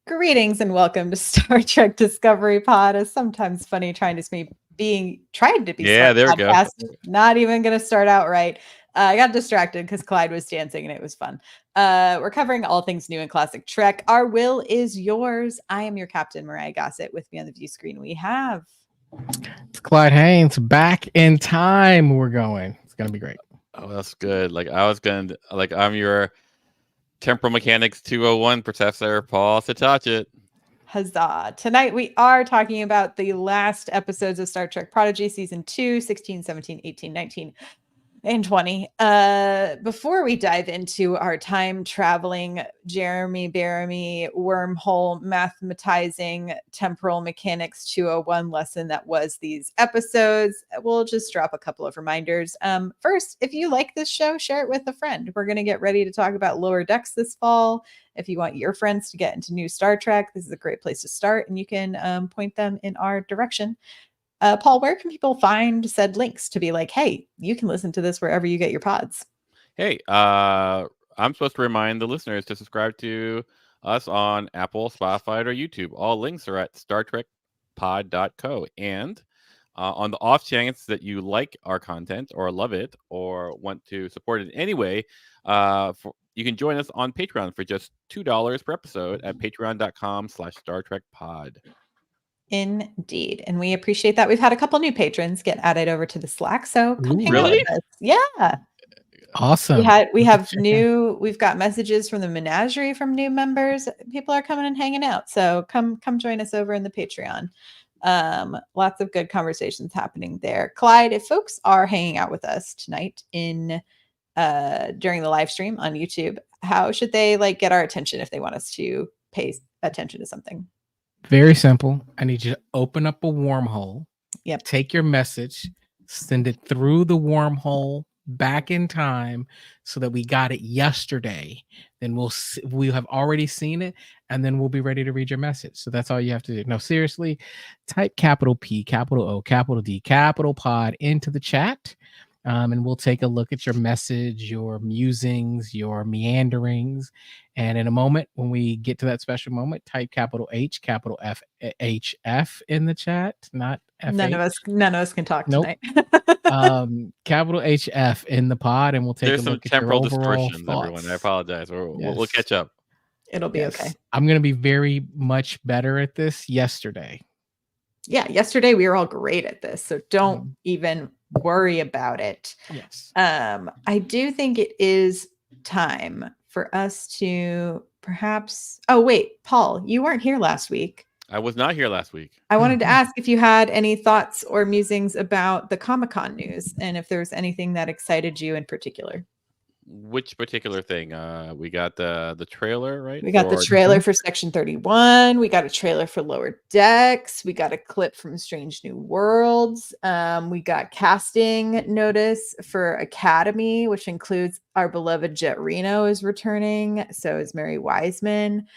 Greetings and welcome to Star Trek Discovery Pod. A sometimes funny trying to be Yeah, smart there we go. podcast. Not even going to start out right. I got distracted because Clyde was dancing and it was fun. We're covering all things new in classic Trek. Our will is yours. I am your captain, Myrriah Gossett. With me on the view screen, we have It's Clyde Haynes back in time. We're going. It's gonna be great. Oh, that's good. I'm your temporal mechanics 201 Professor Paul Satachet. Huzzah. Tonight we are talking about the last episodes of Star Trek Prodigy season 2, 16, 17, 18, 19, and 20. Before we dive into our time traveling, Jeremy Bearimy wormhole mathematizing temporal mechanics 201 lesson that was these episodes, we'll just drop a couple of reminders. First, if you like this show, share it with a friend. We're going to get ready to talk about Lower Decks this fall. If you want your friends to get into new Star Trek, this is a great place to start, and you can point them in our direction. Paul, where can people find said links to be like, hey, you can listen to this wherever you get your pods? Hey, I'm supposed to remind the listeners to subscribe to us on Apple, Spotify, or YouTube. All links are at StarTrekPod.co. And on the off chance that you like our content or love it or want to support it in any way, you can join us on Patreon for just $2 per episode at patreon.com/StarTrekPod. Indeed. And we appreciate that. We've had a couple new patrons get added over to the Slack. So come hang out with us. Yeah. Awesome. We've got messages from the menagerie from new members. People are coming and hanging out. So come join us over in the Patreon. Lots of good conversations happening there. Clyde, if folks are hanging out with us tonight during the live stream on YouTube, how should they get our attention if they want us to pay attention to something? Very simple. I need you to open up a wormhole. Yep. Take your message, send it through the wormhole back in time so that we got it yesterday. Then we'll have already seen it, and then we'll be ready to read your message. So that's all you have to do. No, seriously, type capital P, capital O, capital D, capital pod into the chat. And we'll take a look at your message, your musings, your meanderings. And in a moment, when we get to that special moment, type capital H, capital F, HF in the chat, not F. None of us can talk tonight. Capital HF in the pod, and we'll take There's a some look at your temporal overall distortions, thoughts. everyone. I apologize. We'll catch up. It'll be okay. I'm going to be very much better at this yesterday. Yeah, yesterday we were all great at this, so don't even worry about it. Yes. I do think it is time for us to perhaps. Oh wait, Paul, you weren't here last week. I was not here last week. I wanted to ask if you had any thoughts or musings about the Comic-Con news, and if there's anything that excited you in particular. Which particular thing? We got the trailer, right? We got the trailer for Section 31. We got a trailer for Lower Decks. We got a clip from Strange New Worlds. We got casting notice for Academy, which includes our beloved Jet Reno is returning. So is Mary Wiseman.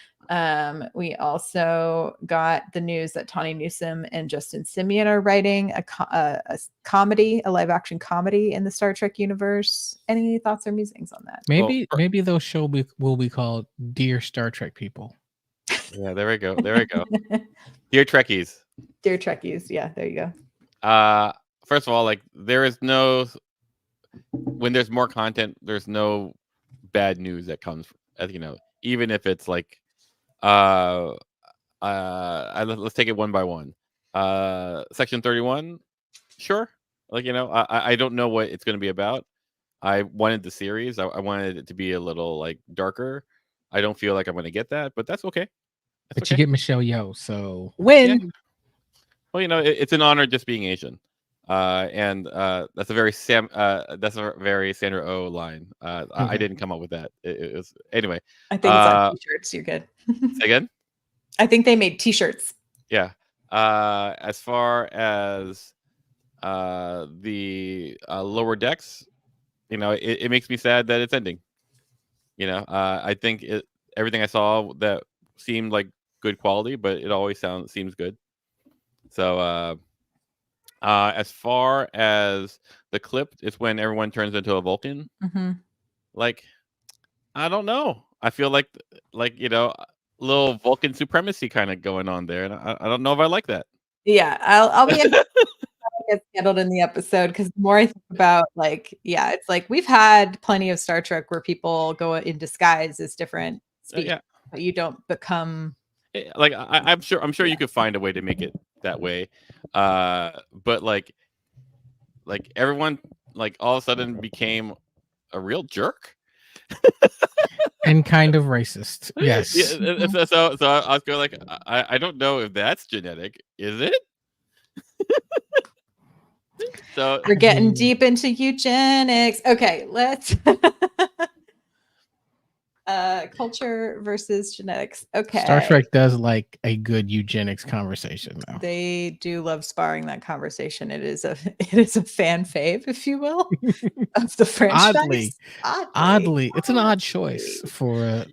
We also got the news that Tawny Newsome and Justin Simien are writing a comedy, a live action comedy in the Star Trek universe. Any thoughts or musings on that? Maybe those show will be called Dear Star Trek People. Yeah, there we go. Dear Trekkies. Dear Trekkies. Yeah, there you go. First of all, when there's more content, there's no bad news that comes, even if it's let's take it one by one. Section 31, sure. I don't know what it's going to be about. I wanted the series. I wanted it to be a little darker. I don't feel like I'm going to get that, but that's okay. You get Michelle Yeoh, so win. Yeah. Well, it's an honor just being Asian, and that's a very Sandra Oh line. I didn't come up with that. It was anyway. I think it's on t-shirts. You're good. Say again? I think they made t-shirts. Yeah. As far as the Lower Decks, it makes me sad that it's ending. I think everything I saw that seemed like good quality, but it always seems good. So as far as the clip, it's when everyone turns into a Vulcan. Mm-hmm. I don't know. I feel like little Vulcan supremacy kind of going on there, and I don't know if I like that. Yeah, I'll be get settled in the episode because the more I think about it's like we've had plenty of Star Trek where people go in disguise as different species, Yeah, but you don't become like I'm sure you could find a way to make it that way, but like everyone like all of a sudden became a real jerk. And kind of racist. Yes. Yeah, so I was going like, I don't know if that's genetic, is it? So we're getting deep into eugenics. Okay, let's culture versus genetics. Okay. Star Trek does like a good eugenics conversation though. They do love sparring that conversation. It is a fan fave, if you will, of the franchise. Oddly, it's an odd choice for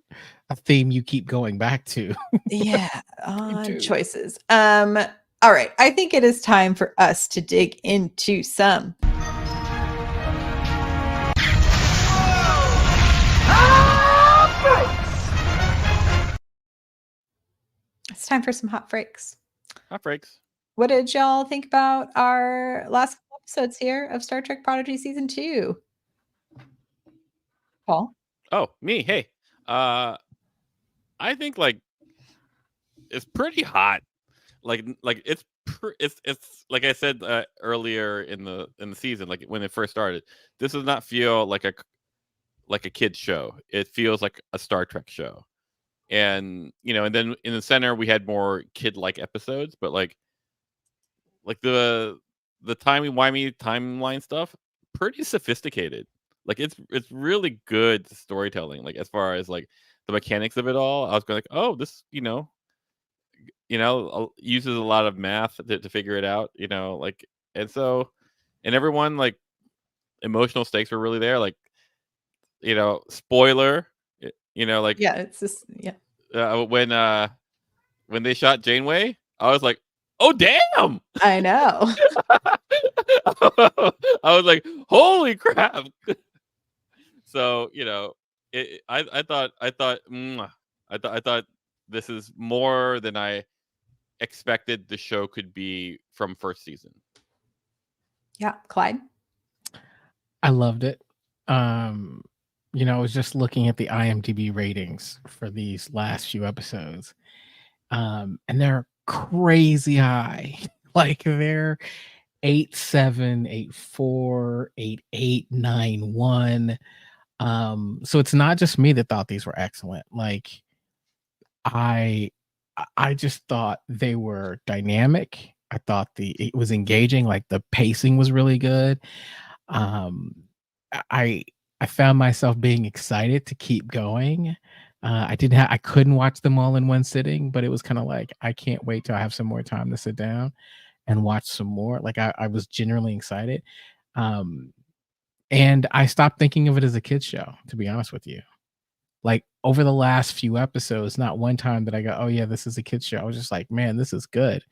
a theme you keep going back to. Yeah, odd choices. All right. I think it is time for us to dig into some It's time for some hot breaks. hot breaks. What did y'all think about our last couple episodes here of Star Trek Prodigy season 2? Paul? Oh, me. Hey, I think like it's pretty hot. Like it's like I said earlier in the season, like when it first started. This does not feel like a kid's show. It feels like a Star Trek show. And and then in the center we had more kid-like episodes, but like the timey-wimey timeline stuff, pretty sophisticated. Like it's really good storytelling. Like as far as like the mechanics of it all, I was going like, oh, this uses a lot of math to figure it out. Like and so and everyone like emotional stakes were really there. Like spoiler, like Yeah, it's just when they shot Janeway, I was like, oh damn. I know. I was like, holy crap. So I thought this is more than I expected the show could be from first season. Yeah, Clyde. I loved it. I was just looking at the IMDb ratings for these last few episodes. And they're crazy high. Like they're 8.7, 8.4, 8.8, 9.1. So it's not just me that thought these were excellent. Like I just thought they were dynamic. I thought it was engaging, like the pacing was really good. I found myself being excited to keep going. I couldn't watch them all in one sitting, but it was kind of like I can't wait till I have some more time to sit down and watch some more. Like I was genuinely excited. And I stopped thinking of it as a kids show, to be honest with you. Like over the last few episodes, not one time that I go, oh yeah, this is a kids show. I was just like, man, this is good.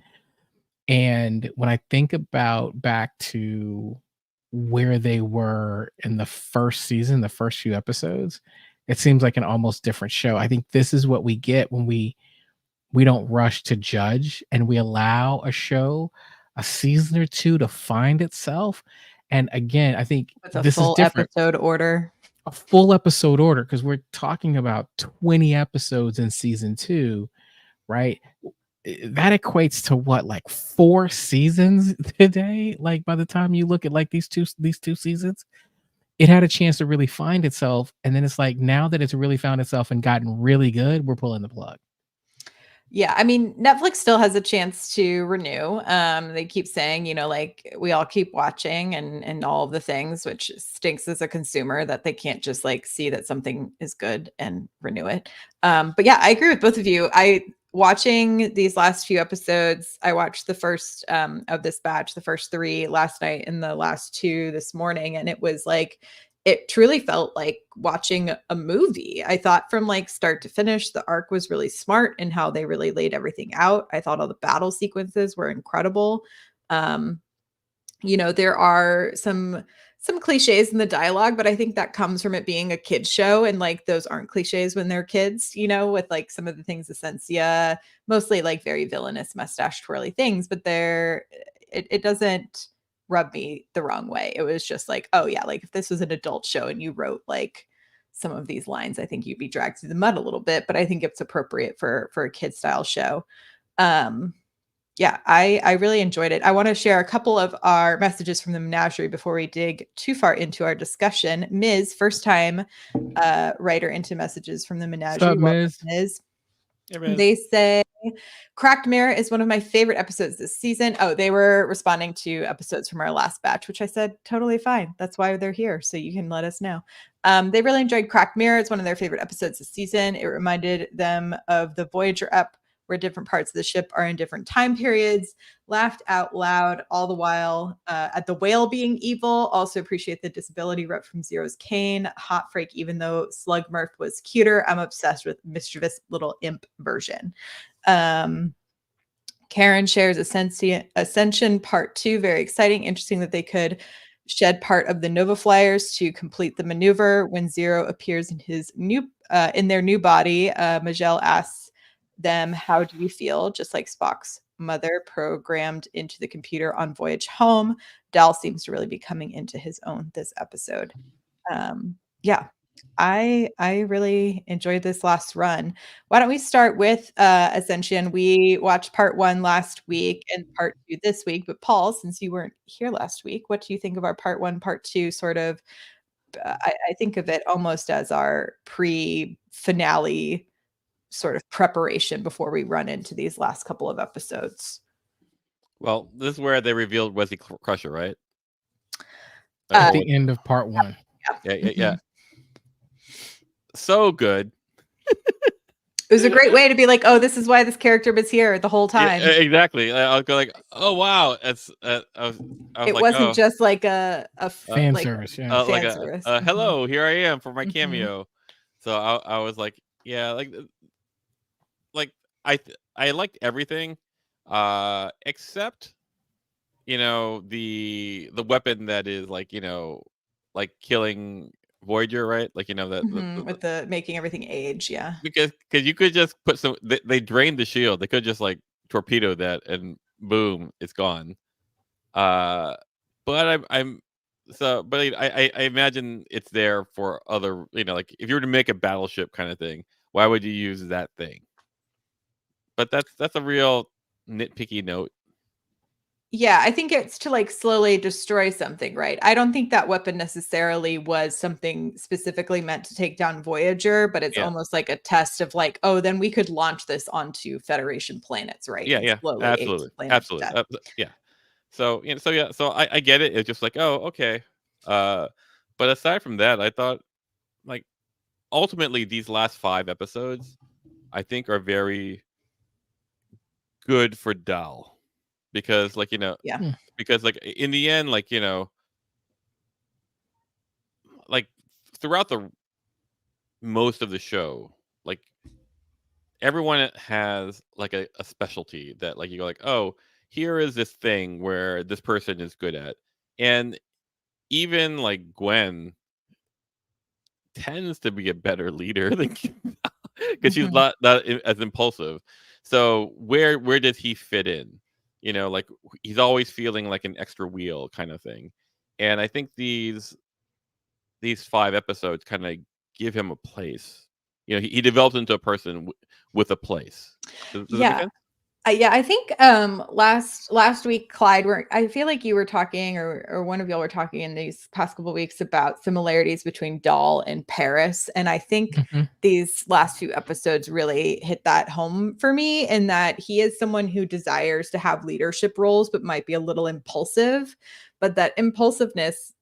And when I think about back to where they were in the first season, the first few episodes, it seems like an almost different show. I think this is what we get when we don't rush to judge and we allow a show a season or two to find itself. And again, I think With a this is full different. episode order. A full episode order, because we're talking about 20 episodes in season 2, right? That equates to what, like 4 seasons today? Like by the time you look at like these two seasons, it had a chance to really find itself. And then it's like now that it's really found itself and gotten really good, we're pulling the plug. Yeah, I mean, Netflix still has a chance to renew. They keep saying, like we all keep watching and all of the things, which stinks as a consumer that they can't just like see that something is good and renew it. But yeah, I agree with both of you. Watching these last few episodes, I watched the first of this batch, the first 3 last night and the last 2 this morning, and it was like it truly felt like watching a movie. I thought from like start to finish, the arc was really smart in how they really laid everything out. I thought all the battle sequences were incredible. There are some some cliches in the dialogue, but I think that comes from it being a kid's show, and like those aren't cliches when they're kids, with like some of the things Essentia, mostly like very villainous mustache twirly things, but it doesn't rub me the wrong way. It was just like, oh yeah, like if this was an adult show and you wrote like some of these lines, I think you'd be dragged through the mud a little bit, but I think it's appropriate for a kid style show. Um, yeah, I really enjoyed it. I want to share a couple of our messages from the menagerie before we dig too far into our discussion. Ms., first time writer into messages from the menagerie. What's up, Welcome, Ms.? Ms. Hey, Riz. They say Cracked Mirror is one of my favorite episodes this season. Oh, they were responding to episodes from our last batch, which I said totally fine. That's why they're here, so you can let us know. They really enjoyed Cracked Mirror. It's one of their favorite episodes this season. It reminded them of the Voyager ep, where different parts of the ship are in different time periods. Laughed out loud all the while at the whale being evil. Also appreciate the disability rep from Zero's Kane. Hot freak, even though Slug Murph was cuter. I'm obsessed with mischievous little imp version. Karen shares Ascension Part 2. Very exciting. Interesting that they could shed part of the Nova Flyers to complete the maneuver. When Zero appears in their new body, Majel asks them, how do you feel? Just like Spock's mother programmed into the computer on voyage home. Dal seems to really be coming into his own this episode. Yeah, I really enjoyed this last run. Why don't we start with Ascension? We watched part 1 last week and part 2 this week. But Paul, since you weren't here last week, what do you think of our part 1, part 2 sort of? I think of it almost as our pre-finale sort of preparation before we run into these last couple of episodes. Well, this is where they revealed Wesley Crusher, right? At the end of part 1. Yeah. So good. It was a great way to be like, oh, this is why this character was here the whole time. Yeah, exactly. I was like, oh wow, it's. I was it like, wasn't oh, just like a Fan like, service, yeah. like fan service. hello, here I am for my Mhm. cameo. So I was like, yeah, like I liked everything, except the weapon that is like like killing Voyager, right? Like that With the making everything age, yeah. because you could just put some. They drained the shield. They could just like torpedo that and boom, it's gone. But I'm so but I imagine it's there for other like if you were to make a battleship kind of thing, why would you use that thing? But that's a real nitpicky note. Yeah, I think it's to like slowly destroy something, right? I don't think that weapon necessarily was something specifically meant to take down Voyager, but it's Yeah. almost like a test of like, oh, then we could launch this onto Federation planets, right? Yeah, And yeah, slowly age absolutely, the planet to absolutely, death. yeah. So so I get it. It's just like, oh, okay. But aside from that, I thought like ultimately these last 5 episodes, I think are very good for Dal because like Yeah. because like in the end like like throughout the most of the show like everyone has like a specialty that like you go like, oh, here is this thing where this person is good at. And even like Gwen tends to be a better leader than because she's Mhm. not as impulsive. So where does he fit in? Like he's always feeling like an extra wheel kind of thing. And I think these 5 episodes kind of give him a place. He develops into a person with a place. Does that make Yeah. sense? Yeah, I think last week, Clyde, I feel like you were talking, or one of y'all were talking in these past couple of weeks about similarities between Dahl and Paris, and I think Mhm. these last few episodes really hit that home for me. In that he is someone who desires to have leadership roles, but might be a little impulsive. But that impulsiveness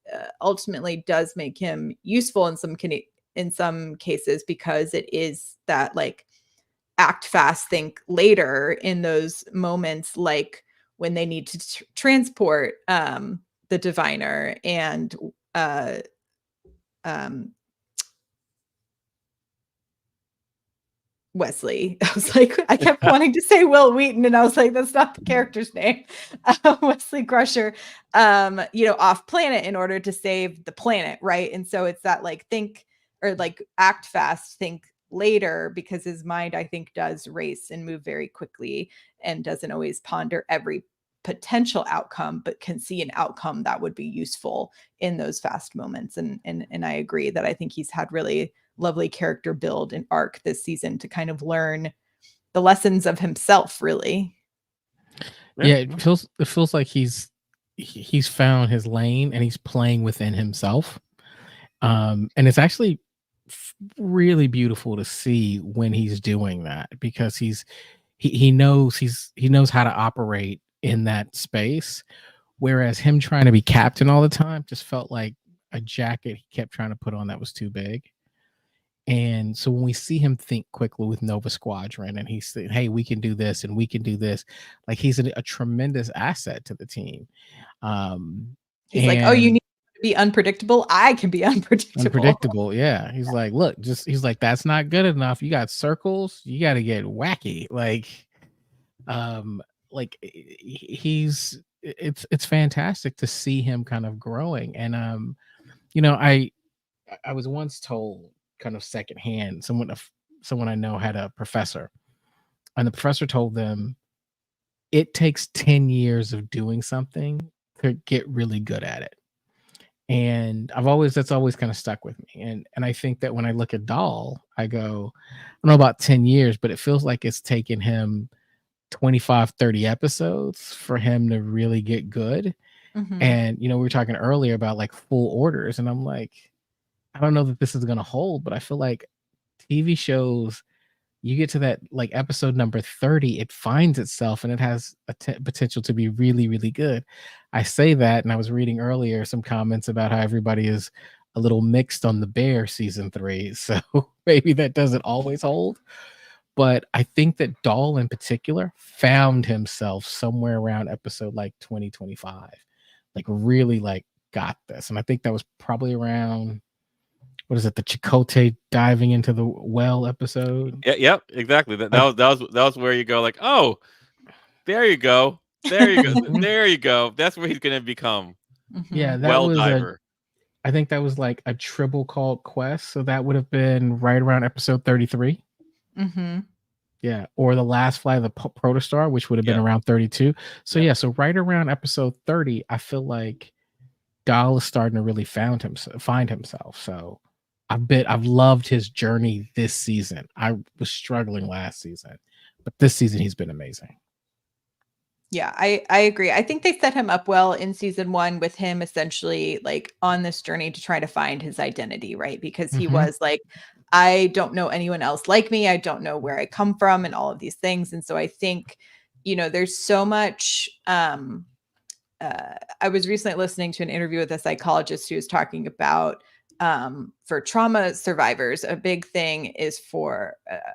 ultimately does make him useful in some cases because it is that like act fast, think later in those moments, like when they need to transport the diviner and uh um Wesley. I was like, I kept wanting to say Will Wheaton, and I was like, that's not the character's name. Wesley Crusher, off planet in order to save the planet, right? And so it's that like think or like act fast, think later, because his mind, I think, does race and move very quickly and doesn't always ponder every potential outcome, but can see an outcome that would be useful in those fast moments. And I agree that I think he's had really lovely character build and arc this season to kind of learn the lessons of himself, really. Yeah, it feels like he's found his lane and he's playing within himself. And it's actually really beautiful to see when he's doing that, because he knows how to operate in that space, whereas him trying to be captain all the time just felt like a jacket he kept trying to put on that was too big. And so when we see him think quickly with Nova Squadron and he's saying, hey, we can do this and we can do this, like he's a tremendous asset to the team. He's like, oh, you need to be unpredictable. I can be unpredictable. Yeah. He's like, look, he's like, that's not good enough. You got circles. You got to get wacky. It's fantastic to see him kind of growing. And, I was once told kind of secondhand, someone I know had a professor, and the professor told them it takes 10 years of doing something to get really good at it. And that's always kind of stuck with me. And I think that when I look at Dahl, I go, I don't know about 10 years, but it feels like it's taken him 25, 30 episodes for him to really get good. Mm-hmm. And, we were talking earlier about like full orders. And I'm like, I don't know that this is going to hold, but I feel like TV shows, you get to that like episode number 30, it finds itself and it has a potential to be really, really good. I say that, and I was reading earlier some comments about how everybody is a little mixed on The Bear season 3. So maybe that doesn't always hold. But I think that Dahl in particular found himself somewhere around episode like 2025, like really like got this. And I think that was probably around, what is it, the Chakotay diving into the well episode? Yeah, yep, exactly. That was where you go like, oh, there you go. There you go. There you go. That's where he's gonna become. Yeah, that well was diver. I think that was like a triple called quest. So that would have been right around episode 33. Mm-hmm. Yeah, or the last flight of the Protostar, which would have been around 32. So yeah, so right around episode 30, I feel like Dahl is starting to really find himself. So I've loved his journey this season. I was struggling last season, but this season he's been amazing. Yeah, I agree. I think they set him up well in season 1 with him essentially like on this journey to try to find his identity, right? Because he was like, I don't know anyone else like me. I don't know where I come from and all of these things. And so I think, there's so much. I was recently listening to an interview with a psychologist who was talking about for trauma survivors, a big thing is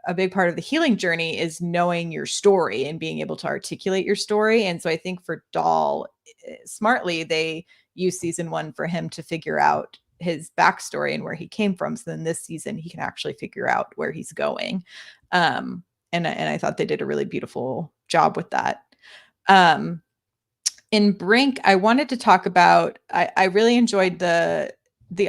a big part of the healing journey is knowing your story and being able to articulate your story. And so I think for Dahl, smartly, they use season 1 for him to figure out his backstory and where he came from. So then this season, he can actually figure out where he's going. And I thought they did a really beautiful job with that. In Brink, I wanted to talk about, I really enjoyed the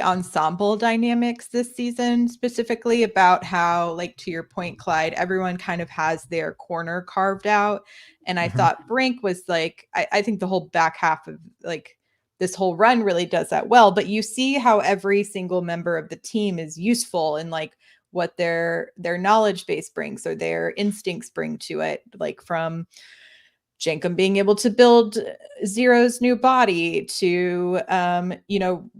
ensemble dynamics this season, specifically about how, like, to your point, Clyde, everyone kind of has their corner carved out. And I thought Brink was like, I think the whole back half of like this whole run really does that well, but you see how every single member of the team is useful in like what their knowledge base brings or their instincts bring to it, like from Jankum being able to build Zero's new body to,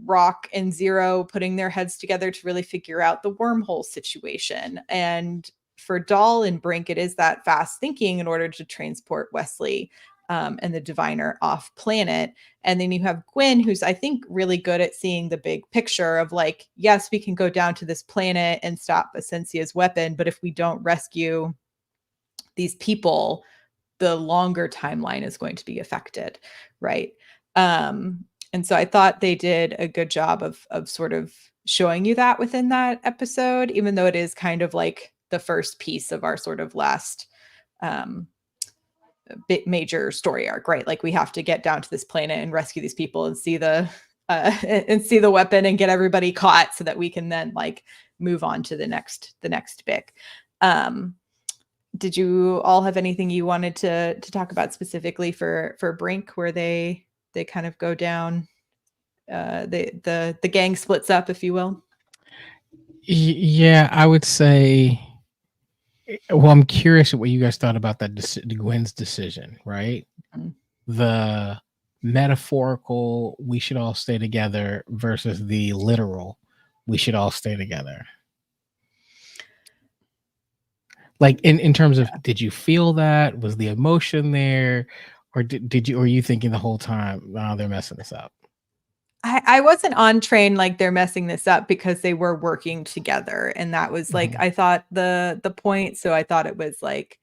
Rock and Zero putting their heads together to really figure out the wormhole situation. And for Dahl and Brink, it is that fast thinking in order to transport Wesley and the diviner off planet. And then you have Gwyn, who's, I think, really good at seeing the big picture of like, yes, we can go down to this planet and stop Essensia's weapon, but if we don't rescue these people, the longer timeline is going to be affected, right? And so I thought they did a good job of sort of showing you that within that episode, even though it is kind of like the first piece of our sort of last big major story arc, right? Like we have to get down to this planet and rescue these people and see the weapon and get everybody caught so that we can then like move on to the next bit. Did you all have anything you wanted to talk about specifically for Brink, where they kind of go down, the gang splits up, if you will? Yeah, I would say. Well, I'm curious what you guys thought about that Gwen's decision, right? Mm. The metaphorical "we should all stay together" versus the literal "we should all stay together." Like in terms of, did you feel that? Was the emotion there, or did you? Or were you thinking the whole time, "Oh, they're messing this up"? I wasn't on train like they're messing this up, because they were working together, and that was like I thought the point. So I thought it was like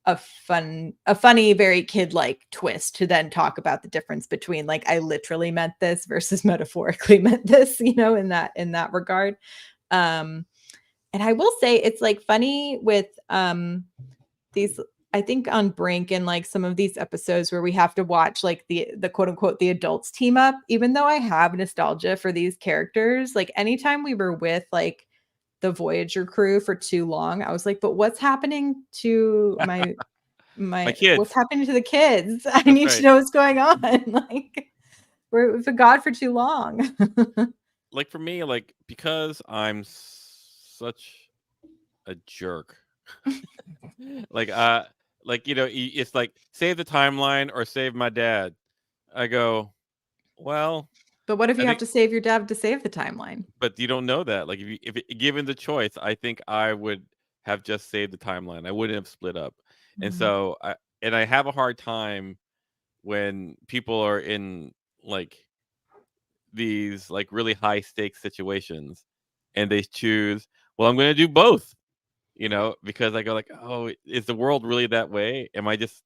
a funny, very kid-like twist to then talk about the difference between like I literally meant this versus metaphorically meant this, in that regard. And I will say it's like funny with these, I think on Brink and like some of these episodes where we have to watch like the quote unquote the adults team up, even though I have nostalgia for these characters, like anytime we were with like the Voyager crew for too long, I was like, but what's happening to my kids? What's happening to the kids? I That's need right. to know what's going on. Like we've been gone for too long. Like for me, like because I'm such a jerk. Like it's like save the timeline or save my dad. I go, well, But what if you I have think, to save your dad to save the timeline? but you don't know that. Like given the choice, I think I would have just saved the timeline. I wouldn't have split up. And so I have a hard time when people are in like these like really high stakes situations and they choose, well, I'm going to do both. Because I go like, oh, is the world really that way? Am I just,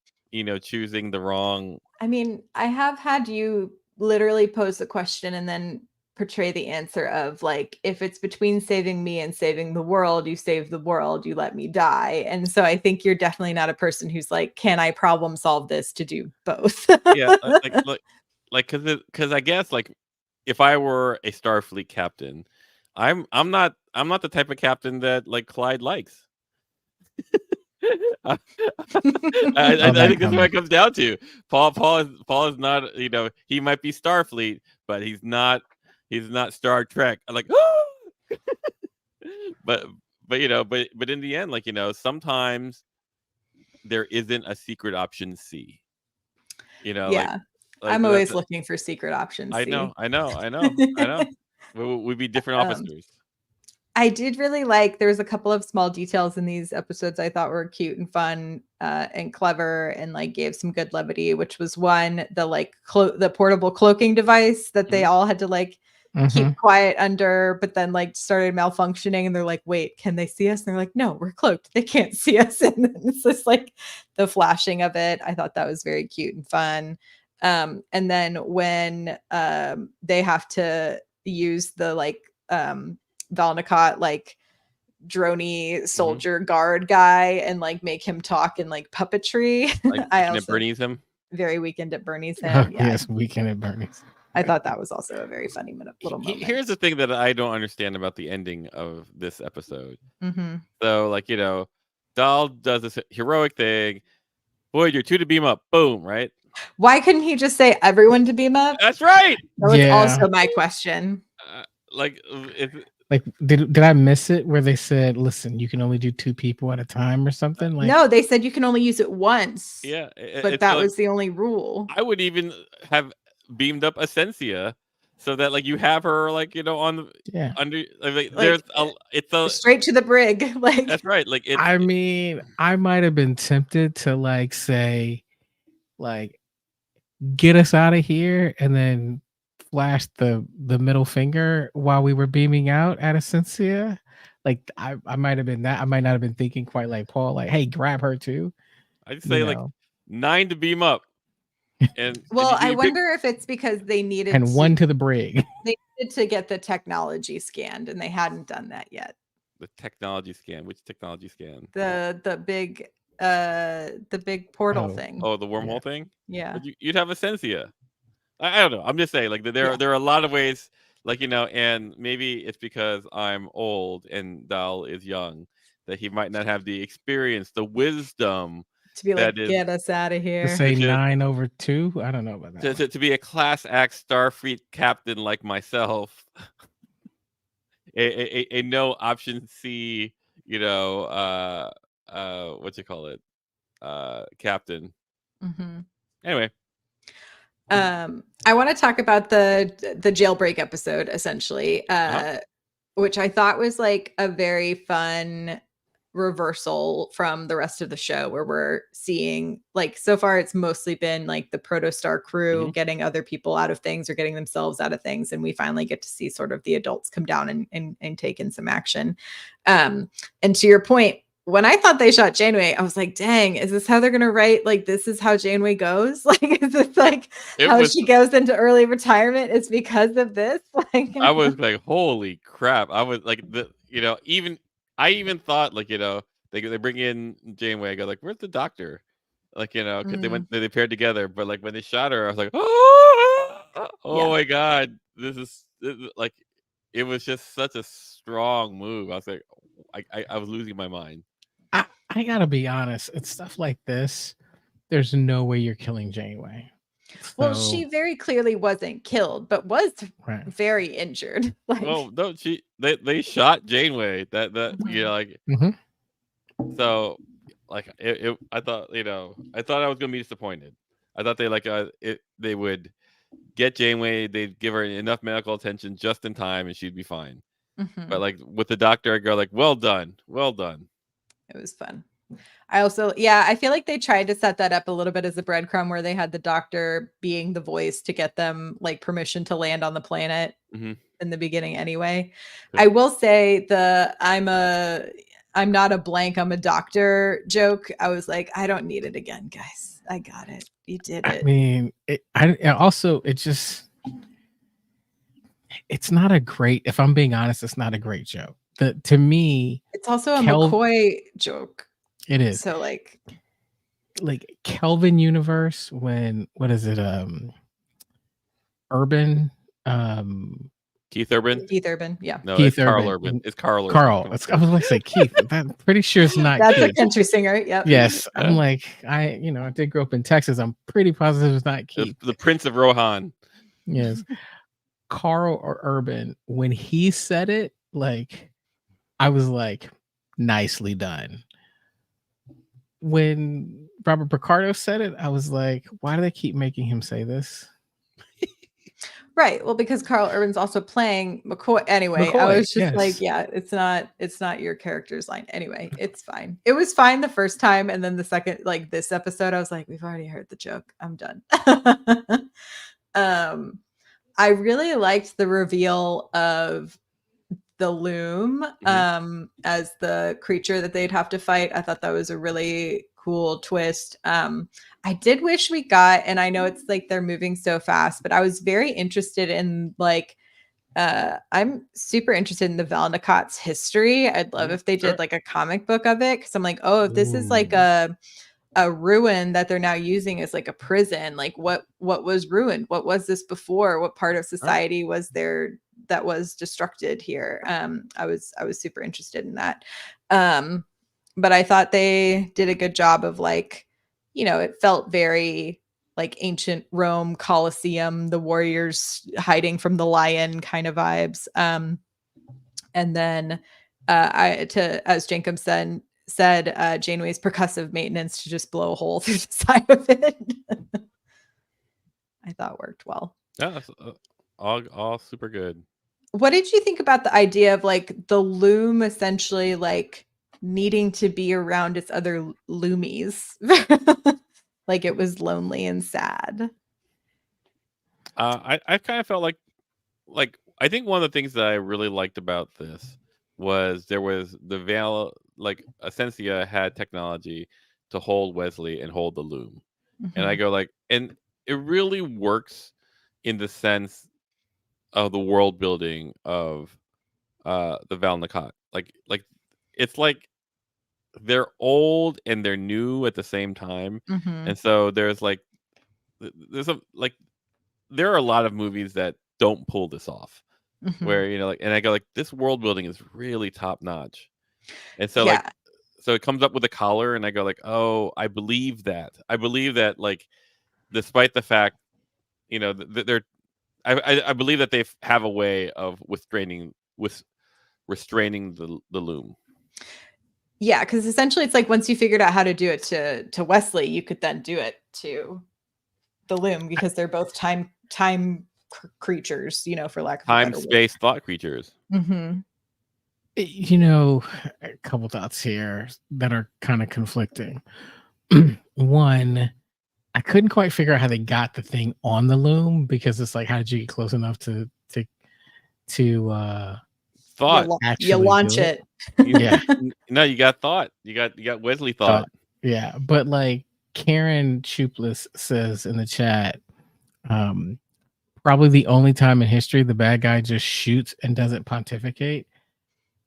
choosing the wrong? I mean, I have had you literally pose the question and then portray the answer of like, if it's between saving me and saving the world, you save the world, you let me die. And so I think you're definitely not a person who's like, can I problem solve this to do both? Yeah, because I guess like if I were a Starfleet captain, I'm not the type of captain that like Clyde likes. I think that's what it comes down to. Paul is not, he might be Starfleet, but he's not Star Trek. I'm like, but in the end, like, sometimes there isn't a secret option C. Yeah. Like I'm always looking for secret options. I know. We'd be different officers. I did really like, there was a couple of small details in these episodes I thought were cute and fun and clever and like gave some good levity, which was one, the like the portable cloaking device that they all had to like keep quiet under, but then like started malfunctioning and they're like, wait, can they see us? And they're like, no, we're cloaked. They can't see us. And then it's just like the flashing of it. I thought that was very cute and fun. And then when they have to use the like Valnicott like droney soldier guard guy and like make him talk in like puppetry. Like I also Bernie's him. Very Weekend at Bernie's him. Yeah. Yes, Weekend at Bernie's. I thought that was also a very funny little moment. Here's the thing that I don't understand about the ending of this episode. So like, Dahl does this heroic thing. Boy, you're 2 to beam up. Boom, right? Why couldn't he just say everyone to beam up? That's right. That was also my question. Like, did I miss it where they said, listen, you can only do 2 people at a time or something? Like, no, they said you can only use it once. Yeah. But that was the only rule. I would even have beamed up Essentia so that like you have her like, on the under like there's it's a straight to the brig. Like that's right. Like I mean, I might have been tempted to like say, like, get us out of here and then flashed the middle finger while we were beaming out at Essentia. Like I might have been that. I might not have been thinking quite like Paul, like, hey, grab her too. I'd say like 9 to beam up. And well, I wonder if it's because they needed and 1 to the brig. They needed to get the technology scanned and they hadn't done that yet. the technology scan. Which technology scan? The big portal Oh. thing. Oh, the wormhole Yeah. thing. Yeah. But you'd have a Sensia. I don't know. I'm just saying, like Yeah. there are a lot of ways, like and maybe it's because I'm old and Dal is young that he might not have the experience, the wisdom To be like, that is get us out of To here. say to 9/2, I don't know about that. to be a class act Starfleet captain like myself, a no option C, what you call it, captain. hmm Anyway, I want to talk about the jailbreak episode, essentially, which I thought was like a very fun reversal from the rest of the show, where we're seeing, like, so far it's mostly been like the protostar crew Mhm. getting other people out of things or getting themselves out of things, and we finally get to see sort of the adults come down and take in some action. And to your point, when I thought they shot Janeway, I was like, dang, is this how they're gonna write? Like, this is how Janeway goes? Like, is this like it how was. she goes into early retirement? It's because of this? Like, I was like, holy crap! I was like, even I even thought, like, they bring in Janeway. I go like, where's the doctor? Like, because they paired together. But like when they shot her, I was like, oh yeah. my god, this is like, it was just such a strong move. I was like, I was losing my mind. I gotta be honest. It's stuff like this. There's no way you're killing Janeway. Well, she So, very clearly wasn't killed, but was right. very injured. Like, Well, no, they shot Janeway. That Mhm. like, Mhm. so, like, I thought, I thought I was gonna be disappointed. I thought they would get Janeway, they'd give her enough medical attention just in time, and she'd be fine. But Mhm. like with the doctor, I go like, well done, well done. It was fun. I also, yeah, I feel like they tried to set that up a little bit as a breadcrumb, where they had the doctor being the voice to get them like permission to land on the planet Hmm. in the beginning anyway. Good. I will say I'm not a blank, I'm a doctor joke. I was like, I don't need it again, guys. I got it. You did I it. mean, it's not a great. If I'm being honest, it's not a great joke. To me, It's also a Kel, McCoy joke. it is So like Kelvin universe. When what is it? Urban. Keith Urban? Keith Urban. Yeah. No, Keith it's Carl Urban. Urban. It's Carl Urban. Carl. I was like, say Keith. I'm pretty sure it's not That's a Keith. country singer. Yep. Yes, I'm like, I did grow up in Texas. I'm pretty positive it's not Keith. The Prince of Rohan. Yes, Carl or Urban. When he said it, like, I was like, nicely done. When Robert Picardo said it, I was like, why do they keep making him say this? Right. Well, because Carl Urban's also playing McCoy. Anyway, I McCoy, was just like, yes. yeah, it's not your character's line. Anyway, it's fine. It was fine the first time, and then the second, like this episode, I was like, we've already heard the joke. I'm done. I really liked the reveal of the loom as the creature that they'd have to fight. I thought that was a really cool twist. I did wish we got, and I know it's like they're moving so fast, but I was very interested in like I'm super interested in the Valnicott's history. I'd love if they did like a comic book of it, because I'm like, oh, if this is like a ruin that they're now using as like a prison, like what was ruined? What was this before? What part of society was there that was destructed here? I was super interested in that. But I thought they did a good job of like, it felt very like ancient Rome Colosseum, the warriors hiding from the lion kind of vibes. And then as Jenkum said Janeway's percussive maintenance to just blow a hole through the side of it. I thought worked well. Yeah, that's, all super good. What did you think about the idea of like the loom essentially like needing to be around its other loomies? Like it was lonely and sad. I kind of felt like I think one of the things that I really liked about this was there was the veil, like Essentia had technology to hold Wesley and hold the loom. And I go like, and it really works in the sense of the world building of the Valnicott. like it's like they're old and they're new at the same time. Mhm. And so there's like there's a like there are a lot of movies that don't pull this off. Mhm. Where, like, and I go like, this world building is really top notch. And so Yeah. so it comes up with a collar, and I go like, oh, I believe that. I believe that, like, despite the fact, they're I believe that they have a way of restraining the loom. Yeah, because essentially it's like once you figured out how to do it to Wesley, you could then do it to the loom because they're both time creatures, for lack of a Time, better space, thought creatures. word. Mm-hmm. A couple thoughts here that are kind of conflicting. One, I couldn't quite figure out how they got the thing on the loom, because it's like, how did you get close enough to Thought. You actually launch do it. Yeah. No, you got thought. You got Wesley thought. Yeah, but like Karen Chupless says in the chat, probably the only time in history the bad guy just shoots and doesn't pontificate.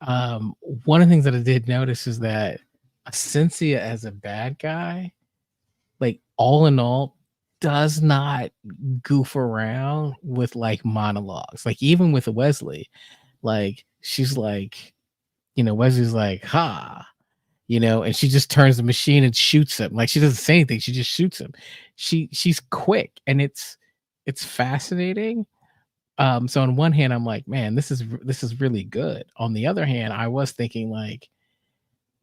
One of the things that I did notice is that Asensia as a bad guy, like, all in all, does not goof around with like monologues. Like, even with Wesley, like, she's like, Wesley's like, ha, and she just turns the machine and shoots him. Like, she doesn't say anything, she just shoots him. She's quick, and it's fascinating. So on one hand, I'm like, man, this is really good. On the other hand, I was thinking like,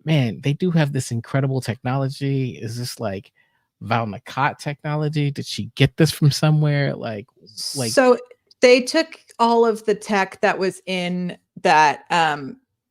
man, they do have this incredible technology. Is this like Val Nakot technology? Did she get this from somewhere? Like, So they took all of the tech that was in that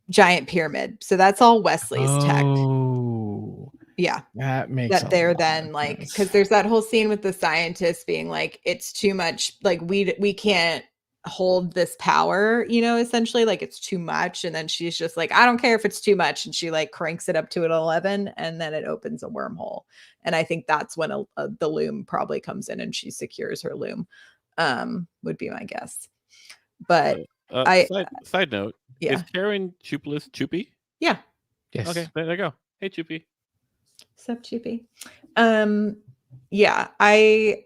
giant pyramid. So that's all Wesley's tech. oh, Yeah. that makes That they're a lot then of like, sense. because there's that whole scene with the scientists being like, it's too much, like we can't hold this power, essentially, like it's too much. And then she's just like, I don't care if it's too much, and she like cranks it up to an 11, and then it opens a wormhole. And I think that's when the loom probably comes in and she secures her loom, would be my guess. But Side note, yeah. is Karen Chupless Choopy? Yeah. Yes. Okay, there you go. Hey, Choopy. Sup, Choopy. Yeah, I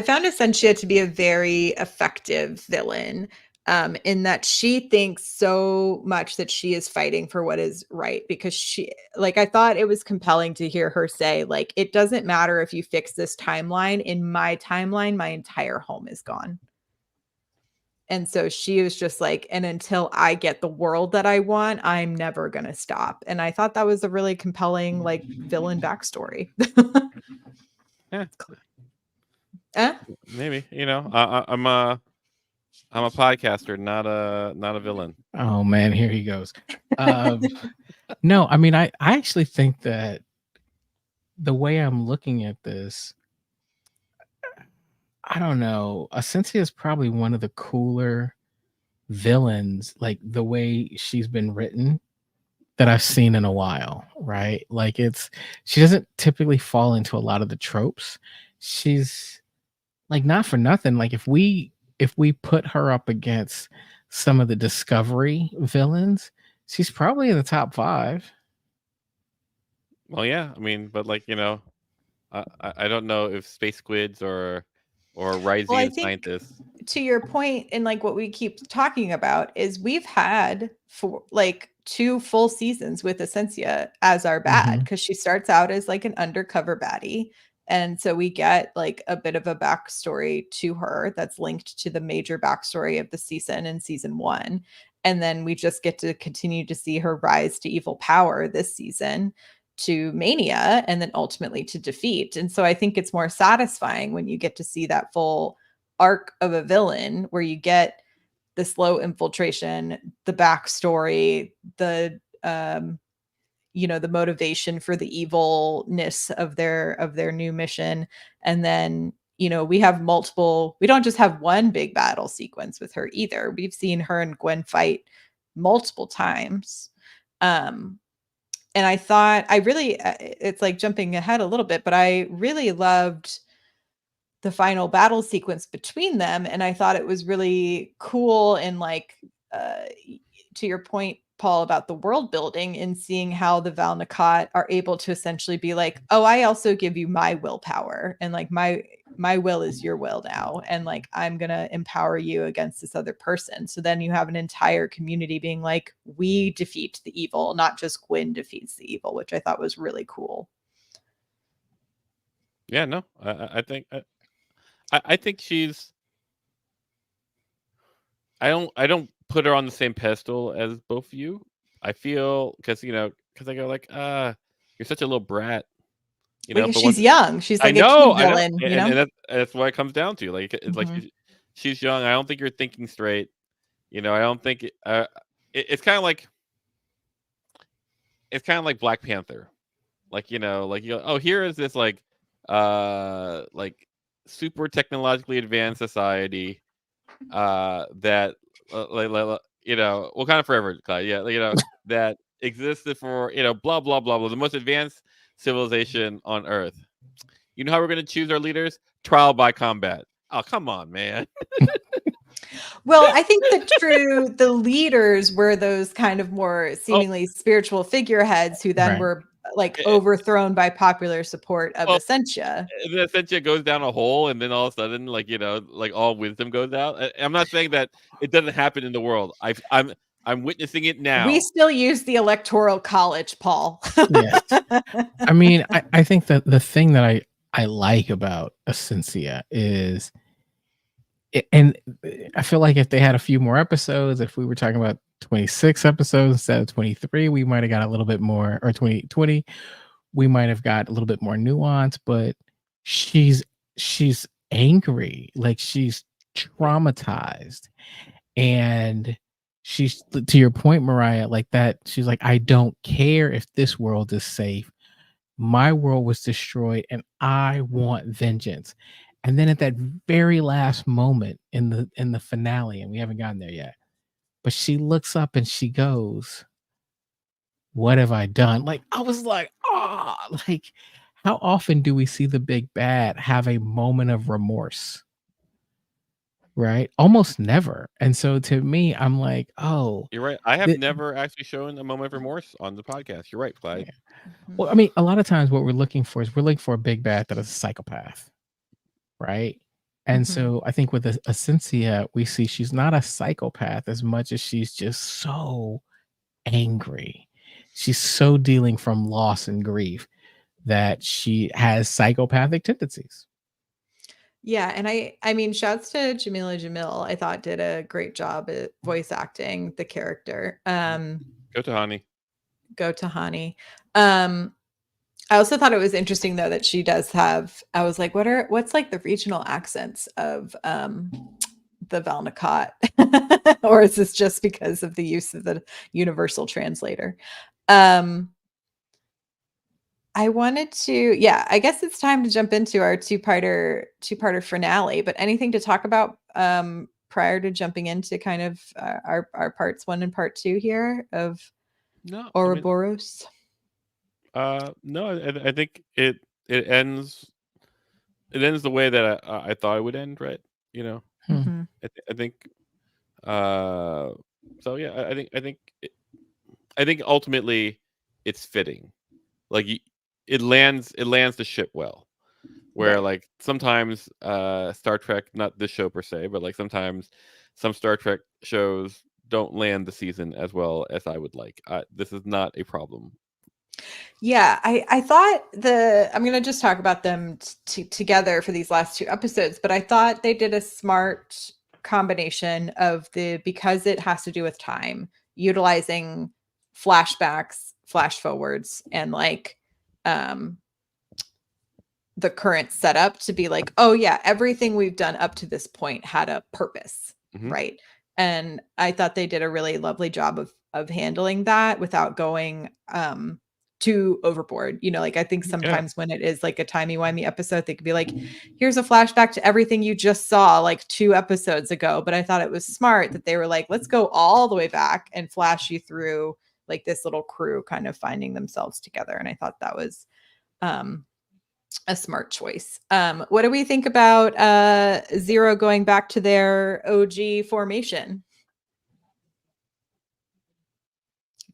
found Essentia to be a very effective villain, in that she thinks so much that she is fighting for what is right, because she, like, I thought it was compelling to hear her say, like, it doesn't matter if you fix this timeline. In my timeline, my entire home is gone. And so she was just like, and until I get the world that I want, I'm never going to stop. And I thought that was a really compelling, like, villain backstory. Yeah. Eh? Maybe, I'm a podcaster, not a villain. Oh man, here he goes. No, I mean, I actually think that the way I'm looking at this, I don't know, Asensia is probably one of the cooler villains, like the way she's been written, that I've seen in a while, right? Like, she doesn't typically fall into a lot of the tropes. She's like, not for nothing, like, if we put her up against some of the Discovery villains, she's probably in the top 5. Well, yeah, I mean, but like, I don't know if space squids or Ryzian scientists. To your point, and like what we keep talking about, is we've had for like 2 full seasons with Essentia as our bad, because she starts out as like an undercover baddie. And so we get like a bit of a backstory to her that's linked to the major backstory of the season in season 1. And then we just get to continue to see her rise to evil power this season, to mania, and then ultimately to defeat. And so I think it's more satisfying when you get to see that full arc of a villain, where you get the slow infiltration, the backstory, the the motivation for the evilness of their new mission. And then we don't just have one big battle sequence with her either. We've seen her and Gwen fight multiple times. And I thought, it's like jumping ahead a little bit, but I really loved the final battle sequence between them. And I thought it was really cool. And like, to your point, Paul, about the world building and seeing how the Val Nakot are able to essentially be like, oh, I also give you my willpower, and like my will is your will now, and like I'm gonna empower you against this other person. So then you have an entire community being like, we defeat the evil, not just Gwyn defeats the evil, which I thought was really cool. Yeah, no, I think I think she's. I don't put her on the same pedestal as both of you. I feel because I go like, you're such a little brat, Because But she's young, she's I like a key know, villain, you know. that's what it comes down to. Like it's like Mhm. she's young. I don't think you're thinking straight. I don't think it's kind of like Black Panther. Like oh, here is this like super technologically advanced society that well, kind of forever, Clyde. Yeah, that existed for blah blah blah blah, the most advanced civilization on Earth. You know how we're going to choose our leaders? Trial by combat. Oh, come on, man. Well, I think the leaders were those kind of more seemingly spiritual figureheads who then Right. were like Eh, overthrown by popular support of well, Essentia. and then Essentia goes down a hole, and then all of a sudden, like all wisdom goes out. I'm not saying that it doesn't happen in the world. I'm witnessing it now. We still use the Electoral College, Paul. Yes. I mean, I think that the thing that I like about Essentia is, and I feel like if they had a few more episodes, if we were talking about 26 episodes instead of 23, we might have got a little bit more, or 2020, we might have got a little bit more nuance. But she's angry, like she's traumatized, and she's, to your point, Myrriah, like that. She's like, I don't care if this world is safe. My world was destroyed, and I want vengeance. And then at that very last moment in the finale, and we haven't gotten there yet, but she looks up and she goes, "What have I done?" Like, I was like, like, how often do we see the big bad have a moment of remorse? Right? Almost never. And so to me, I'm like, oh, You're right. I have th- never actually shown a moment of remorse on the podcast. You're right, Clyde. well, I mean, a lot of times what we're looking for is we're looking for a big bad that is a psychopath. Right. And Mhm. so I think with Essentia, we see she's not a psychopath as much as she's just so angry. She's so dealing from loss and grief that she has psychopathic tendencies. Yeah, and I mean, shouts to Jamila Jamil. I thought did a great job at voice acting the character. Go to Hani. Go to Hani. I also thought it was interesting though that she does have. I was like, what's like the regional accents of the Val Nakot, or is this just because of the use of the universal translator? I wanted to, yeah, I guess it's time to jump into our two-parter finale, but anything to talk about prior to jumping into kind of our parts 1 and part 2 here of No, Ouroboros? no, I think it ends the way that I thought it would end, right? Mhm. I think so yeah, I think ultimately it's fitting. Like it lands the ship well. Where Right. like sometimes Star Trek, not this show per se, but like sometimes some Star Trek shows don't land the season as well as I would like. This is not a problem. Yeah, I thought I'm going to just talk about them together for these last 2 episodes, but I thought they did a smart combination of because it has to do with time, utilizing flashbacks, flash forwards, and like the current setup to be like, oh yeah, everything we've done up to this point had a purpose, Mhm. right? And I thought they did a really lovely job of handling that without going too overboard. Like I think Yeah. sometimes when it is like a timey-wimey episode, they could be like, here's a flashback to everything you just saw like 2 episodes ago. But I thought it was smart that they were like, let's go all the way back and flash you through like this little crew kind of finding themselves together. And I thought that was a smart choice. What do we think about Zero going back to their OG formation?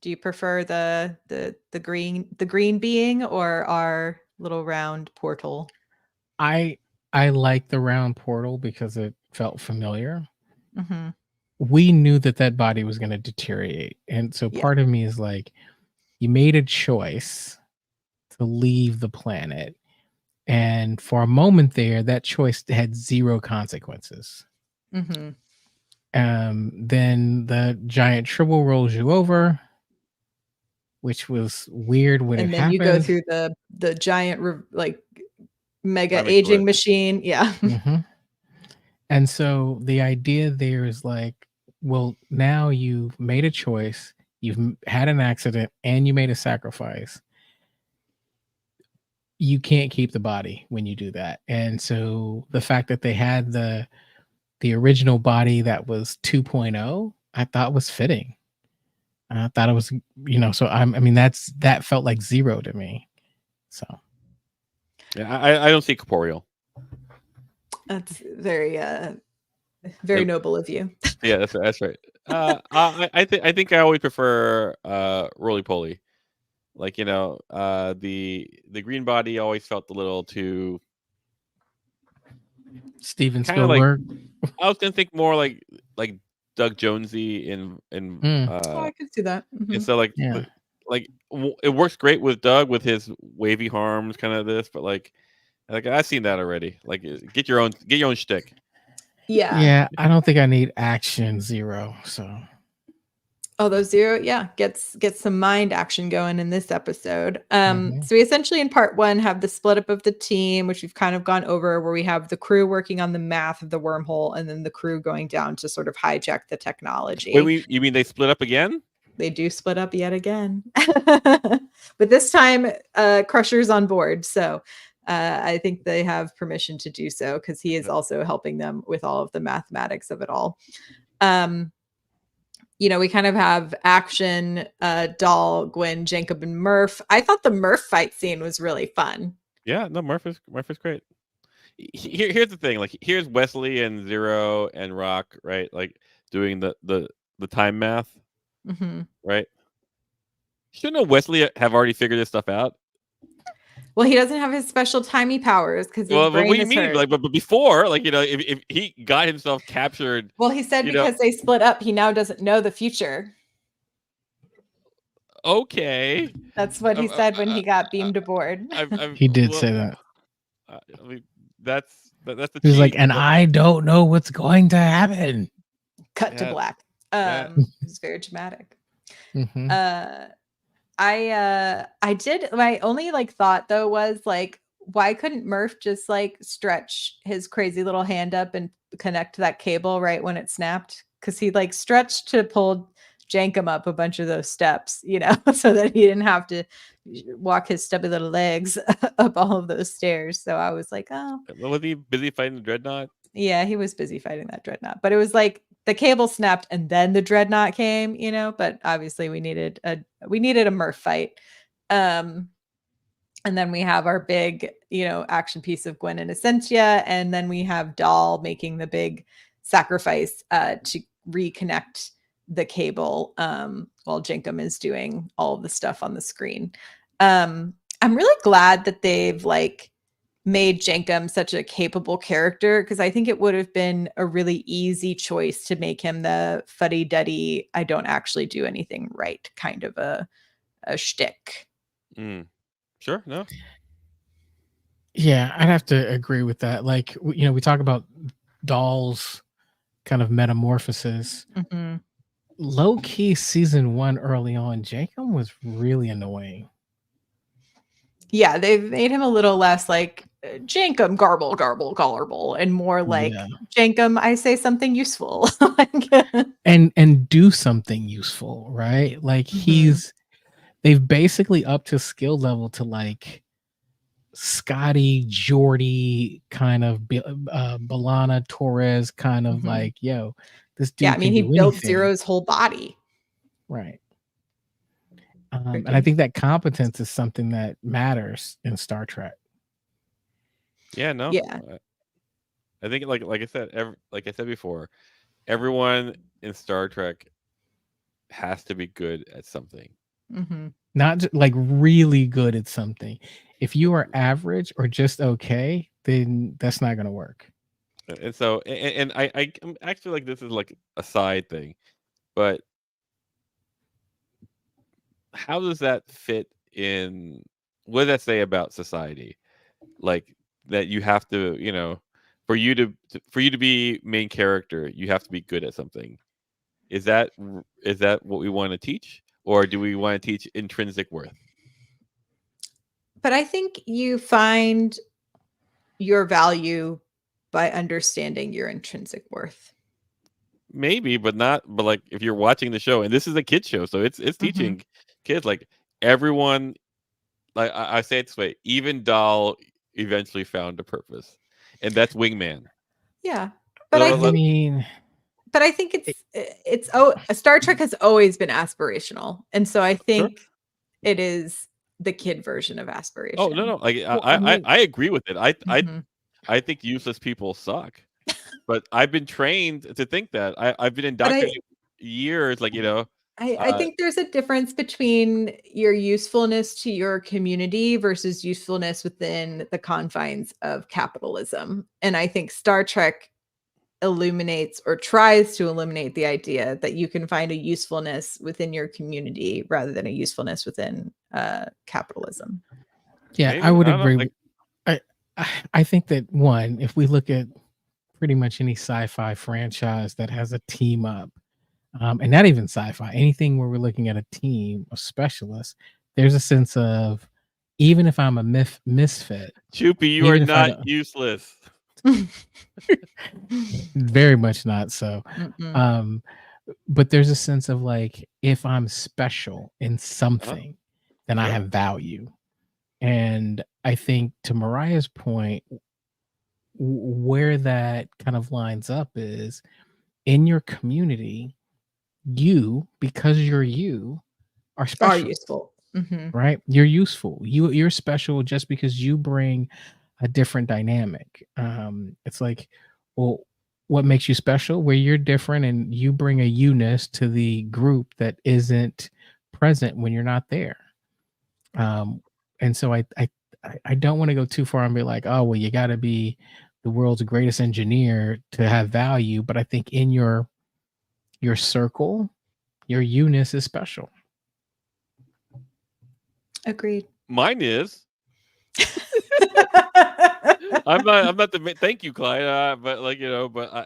Do you prefer the green being or our little round portal? I like the round portal because it felt familiar. Mm-hmm. We knew that body was going to deteriorate, and so Yeah. part of me is like, you made a choice to leave the planet, and for a moment there, that choice had zero consequences. Mm-hmm. Then the giant tribble rolls you over, which was weird when it And then you go happened. through the giant like mega Time aging explosion. machine. Yeah. Mhm. And so the idea there is like, well, now you've made a choice, had an accident, and you made a sacrifice. You can't keep the body when you do that. And so the fact that they had the original body that was 2.0, I thought was fitting. I thought it was, so I mean, that felt like zero to me. So Yeah, I don't see corporeal. That's very noble of you. Yeah, that's right. I think I always prefer roly poly. Like, the green body always felt a little too Steven kind of like, Spielberg. I was gonna think more like Doug Jonesy in Oh, I could see that. and Mhm. so Yeah. it works great with Doug with his wavy arms, kind of this, but like I've seen that already. Like, get your own shtick. Yeah. Yeah, I don't think I need action zero. So Although Zero, yeah, gets some mind action going in this episode. mhm. So we essentially in part one have the split up of the team, which we've kind of gone over, where we have the crew working on the math of the wormhole, and then the crew going down to sort of hijack the technology. Wait, you mean they split up again? They do split up yet again, but this time Crusher's on board, so I think they have permission to do so because he is also helping them with all of the mathematics of it all. We kind of have action, Doll, Gwen, Jacob, and Murph. I thought the Murph fight scene was really fun. Yeah, no, Murphy's great. Here's the thing, like, here's Wesley and Zero and Rock, right? Like, doing the time math, Mm-hmm. right? Shouldn't Wesley have already figured this stuff out? Well, he doesn't have his special timey powers because his Well, but what brain do you is mean? hurt. Like, but before, like, if he got himself captured, Well, he said you know, because they split up, he now doesn't know the future. okay. That's what he said when he got beamed aboard. He did say that. I mean, that's the He was like, cheat. and I don't know what's going to happen. Cut to Yeah, black. yeah. It's very dramatic. Mhm. I did, my only thought though was why couldn't Murph just stretch his crazy little hand up and connect that cable right when it snapped? Because he stretched to pull Jankum up a bunch of those steps, so that he didn't have to walk his stubby little legs up all of those stairs. So I was like, oh, Was he busy fighting the dreadnought? yeah, he was busy fighting that dreadnought, but it was like the cable snapped and then the dreadnought came, but obviously we needed a Murph fight. And then we have our big, action piece of Gwen and Essentia, and then we have Doll making the big sacrifice to reconnect the cable while Jenkum is doing all of the stuff on the screen. I'm really glad that they've made Jenkum such a capable character, because I think it would have been a really easy choice to make him the fuddy-duddy, I don't actually do anything right kind of a shtick. Sure, no. Yeah, I'd have to agree with that. Like, we talk about Doll's kind of metamorphosis. Mm-hmm. Low key, season 1 early on, Jacob was really annoying. Yeah, they've made him a little less Jankum, garble, garble, garble, and more Yeah. Jankum, I say something useful. And do something useful, right? Like, Mhm. they've basically upped his skill level to Scotty, Jordy, kind of Balana Torres, kind of Mhm. yo, this Yeah, dude I mean, can he do built anything. Zero's whole body. Right. And I Freaking. think that competence is something that matters in Star Trek. Yeah, no. Yeah. I think, like I said, like I said before, everyone in Star Trek has to be good at something. Mm-hmm. Not like really good at something. If you are average or just okay, then that's not going to work. And so, I'm actually like, this is like a side thing, but how does that fit in? What does that say about society? Like that you have to, for you to be main character, you have to be good at something. Is that what we want to teach, or do we want to teach intrinsic worth? But I think you find your value by understanding your intrinsic worth. Maybe, but not. But like, if you're watching the show, and this is a kid show, so it's Mm-hmm. teaching kids, like everyone. Like I say it this way, even Doll eventually found a purpose, and that's Wingman. Yeah, but I I think, mean, but I think it's Star Trek has always been aspirational, and so I Sure. think it is the kid version of Oh aspiration. no, like well, I mean, I agree with it. Mhm. I think useless people suck, but I've been trained to think that. I've been But indoctrinated years, like I think there's a difference between your usefulness to your community versus usefulness within the confines of capitalism. And I think Star Trek illuminates or tries to illuminate the idea that you can find a usefulness within your community rather than a usefulness within capitalism. yeah, maybe I would I don't know. agree. Like, I think that one, if we look at pretty much any sci-fi franchise that has a team up, and not even sci-fi, anything where we're looking at a team of specialists, there's a sense of even if I'm a misfit, Choopy, you are even if I not don't, useless. very much not so. Mm-mm. Um, but there's a sense of like if I'm special in something, then I Sure. have value. And I think to Mariah's point, where that kind of lines up is in your community, you, because you, are Are special, useful. Mm-hmm. right? You're useful. You're special just because you bring a different dynamic. It's like, well, what makes you special? Where you're different and you bring a you-ness to the group that isn't present when you're not there. And so I don't want to go too far and be like, oh well, you got to be the world's greatest engineer to have value. But I think in your circle, your you-ness is special. Agreed. Mine is. I'm not the. Thank you, Clyde. But like I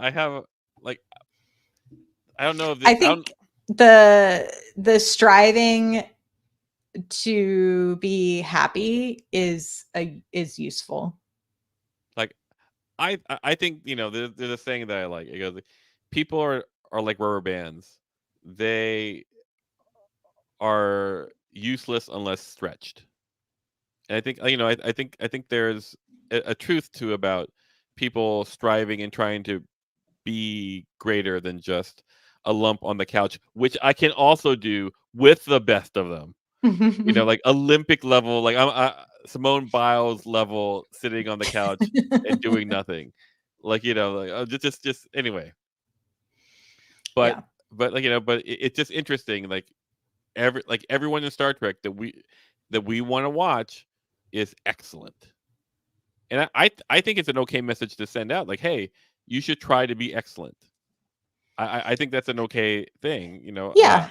have like I don't know if I I don't think the striving to be happy is useful. like I think there's a saying that I like. It goes, people are like rubber bands. They are useless unless stretched. And I think I think there's a truth to about people striving and trying to be greater than just a lump on the couch, which I can also do with the best of them. Like Olympic level, like Simone Biles level, sitting on the couch and doing nothing. Like just anyway. But Yeah. but it's just interesting. Like everyone in Star Trek that we want to watch is excellent, and I think it's an okay message to send out. Like, hey, you should try to be excellent. I think that's an okay thing. Yeah.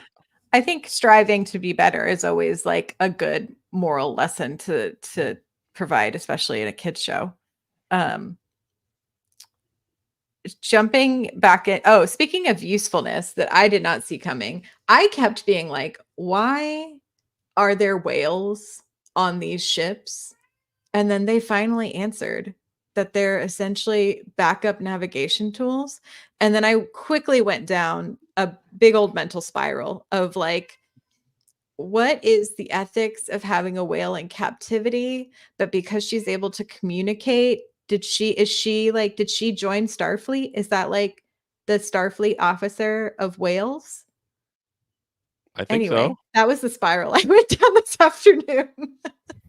I think striving to be better is always like a good moral lesson to provide, especially in a kids show. Jumping back in, speaking of usefulness that I did not see coming, I kept being like, why are there whales on these ships? And then they finally answered that they're essentially backup navigation tools. And then I quickly went down a big old mental spiral of like, what is the ethics of having a whale in captivity? But because she's able to communicate, did she join Starfleet? Is that like the Starfleet officer of whales? I think Anyway, so. that was the spiral I went down this afternoon.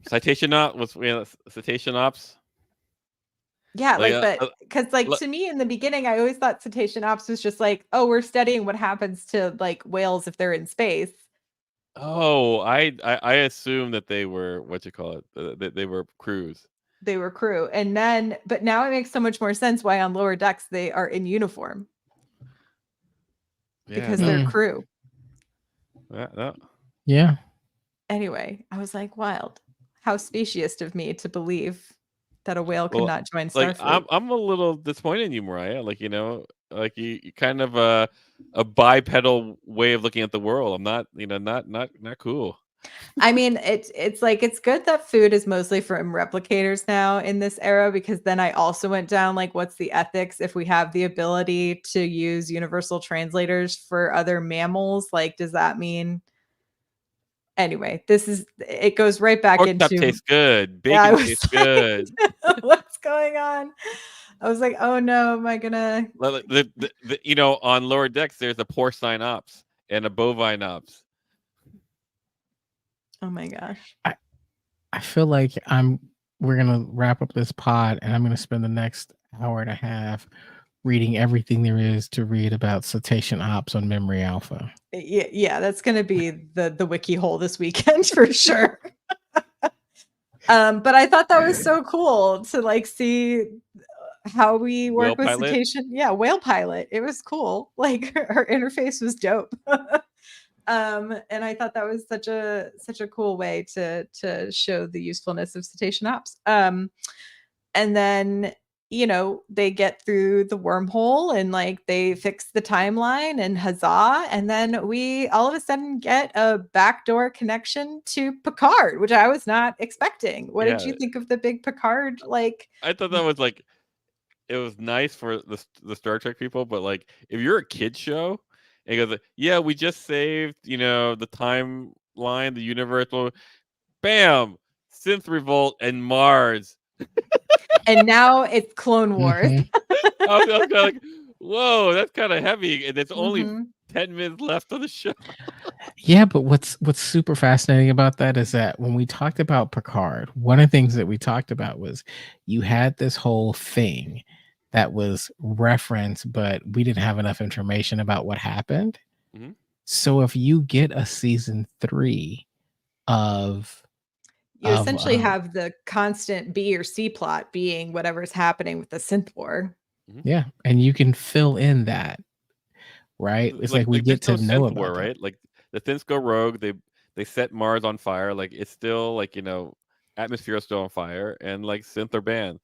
Citation ops. Yeah, Like, but because like le- to me in the beginning, I always thought cetacean ops was just like, oh, we're studying what happens to like whales if they're in space. oh, I assume that they were what you call it. That they were crews. They were crew. And then, but now it makes so much more sense why on lower decks they are in uniform Yeah, because no, they're Hmm. crew. no. Yeah. Anyway, I was like, wild. How speciest of me to believe that a whale could Well, not join like Starfleet. I'm a little disappointed in you, Myrriah. Like, you know, like you kind of a bipedal way of looking at the world. I'm not, you know, not cool. I mean, it's like it's good that food is mostly from replicators now in this era because then I also went down like what's the ethics if we have the ability to use universal translators for other mammals? Like, does that mean anyway, this is it goes right back Pork chop into tastes good. yeah, I Bacon was tastes like, good. what's going on? I was like, oh no, am I gonna Like, you know, on lower decks, there's a porcine ops and a bovine ops. oh my gosh. I feel like we're gonna wrap up this pod and I'm gonna spend the next hour and a half reading everything there is to read about cetacean ops on Memory Alpha. Yeah, that's gonna be the wiki hole this weekend for sure. But I thought that was so cool to like see how we Whale work with pilot. cetacean. Yeah, whale pilot. It was cool. Like her interface was dope. And I thought that was such a cool way to show the usefulness of cetacean ops. And then they get through the wormhole and like they fix the timeline and huzzah, and then we all of a sudden get a backdoor connection to Picard, which I was not expecting. What did Yeah, you think of the big Picard like? I thought that was like it was nice for the Star Trek people, but like if you're a kid show and it goes, like, yeah, we just saved, you know, the timeline, the universal, bam, synth revolt and Mars. And now it's Clone Wars. Mhm. I was kind of like, whoa, that's kind of heavy, and there's only Mhm. 10 minutes left on the show. Yeah, but what's super fascinating about that is that when we talked about Picard, one of the things that we talked about was you had this whole thing that was referenced, but we didn't have enough information about what happened. Mhm. So if you get a season 3 of You of essentially have the constant B or C plot being whatever's happening with the synth war. yeah, and you can fill in that, right? It's like we Like there's get no to know synth war, about that. right? Like the synths go rogue, they set Mars on fire. Like it's still like, you know, atmosphere is still on fire, and like synth are banned.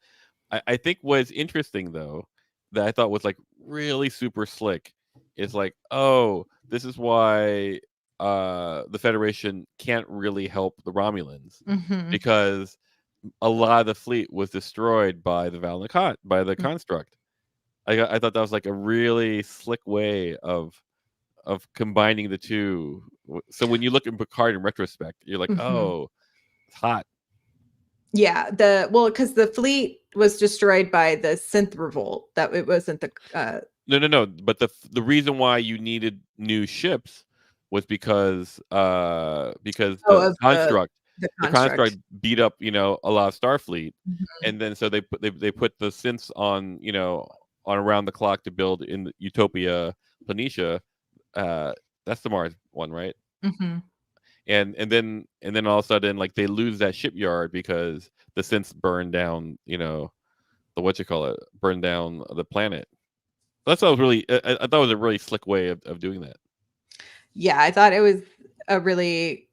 I think what's interesting though, that I thought was like really super slick, is like, oh, this is why the Federation can't really help the Romulans, Mhm. because a lot of the fleet was destroyed by the by the Mm. construct. I thought that was like a really slick way of combining the two. So when you look at Picard in retrospect, you're like, Mhm. oh, it's hot. Yeah, because the fleet was destroyed by the synth revolt. That it wasn't the No. But the reason why you needed new ships was because of the the construct construct. beat up, you know, a lot of Starfleet, Mhm. and then so they put the synths on, you know, on around the clock to build in Utopia Planitia. Uh, that's the Mars one, right? Mhm. And then all of a sudden, like, they lose that shipyard because the synths burn down, you know, the what you call it, burn down the planet. That's what was really. I thought it was a really slick way of doing that. Yeah, I thought it was a really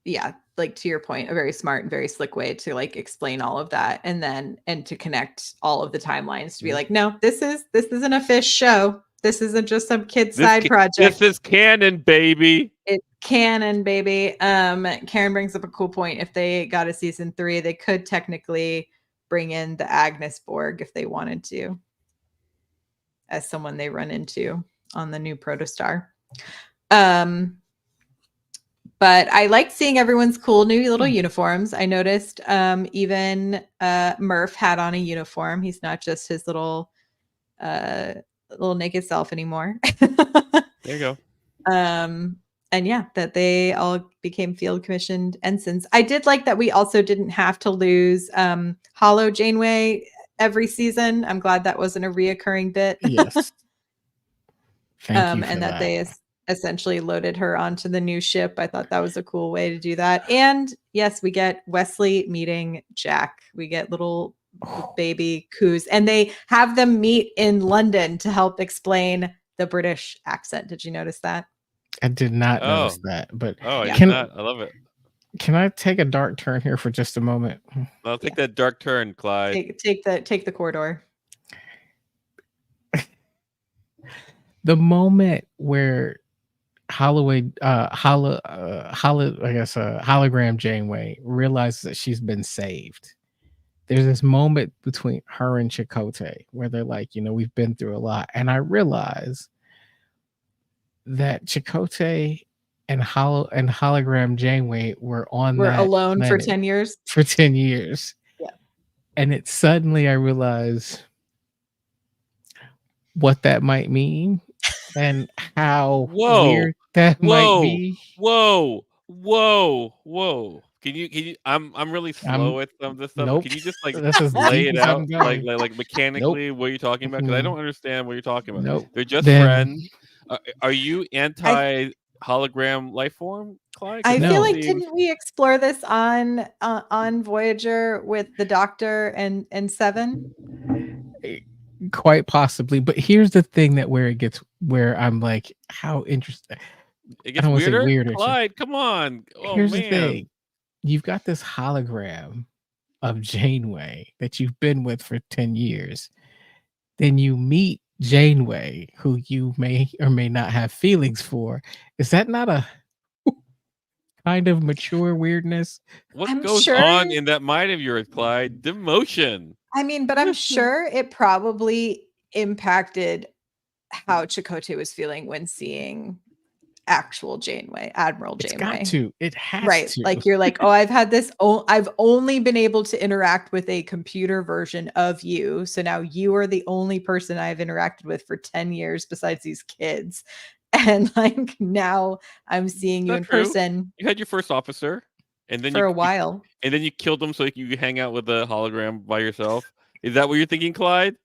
yeah, like to your point, a very smart and very slick way to like explain all of that and to connect all of the timelines to be Mhm. like, no, this isn't a fish show. This isn't just some kid This side this project. is canon, baby. It's canon, baby. Karen brings up a cool point. If they got a season 3, they could technically bring in the Agnes Borg if they wanted to, as someone they run into on the new Protostar. But I liked seeing everyone's cool new little uniforms. I noticed even Murph had on a uniform. He's not just his little naked self anymore. There you go. And yeah, that they all became field commissioned ensigns. I did like that we also didn't have to lose Hollow Janeway. every season. I'm glad that wasn't a reoccurring bit. Yes. Thank you for and that that. they essentially loaded her onto the new ship. I thought that was a cool way to do that. And yes, we get Wesley meeting Jack. We get little baby Coos, and they have them meet in London to help explain the British accent. Did you notice that? I did not Oh. notice that, but I Yeah. did not. I love it. can I take a dark turn here for just a moment? I'll take that dark turn, Clyde. Take the corridor. The moment where hologram Janeway realizes that she's been saved. There's this moment between her and Chakotay where they're like, you know, we've been through a lot. And I realize that Chakotay and hologram Janeway were alone for planet 10 years. For 10 years. Yeah. And it suddenly I realize what that might mean and how weird that might be. Whoa. Can you I'm really slow with some of this stuff. Nope. Can you just like That's as lay deep it as I'm out going. like mechanically what you're talking about? Because I don't understand what you're talking about. Nope. They're just Then- friends. Are you anti hologram life form, Clyde? I No. feel like didn't we explore this on Voyager with the Doctor and Seven? Quite possibly, but here's the thing where I'm like, how interesting. It gets I don't wanna say weirder. weirder. Clyde, come on. Oh, Here's man. the thing. You've got this hologram of Janeway that you've been with for 10 years. Then you meet Janeway, who you may or may not have feelings for. Is that not a kind of mature weirdness? What I'm goes sure- on in that mind of yours, Clyde? Demotion. I mean, but I'm sure it probably impacted how Chakotay was feeling when seeing actual Janeway, Admiral It's Janeway. got to. It has Right. to. Like you're like, oh, I've only been able to interact with a computer version of you. So now you are the only person I've interacted with for 10 years besides these kids. And like now I'm seeing you Not in true. person You had your first officer, and then for a while. and then you killed him so you could hang out with the hologram by yourself. Is that what you're thinking, Clyde?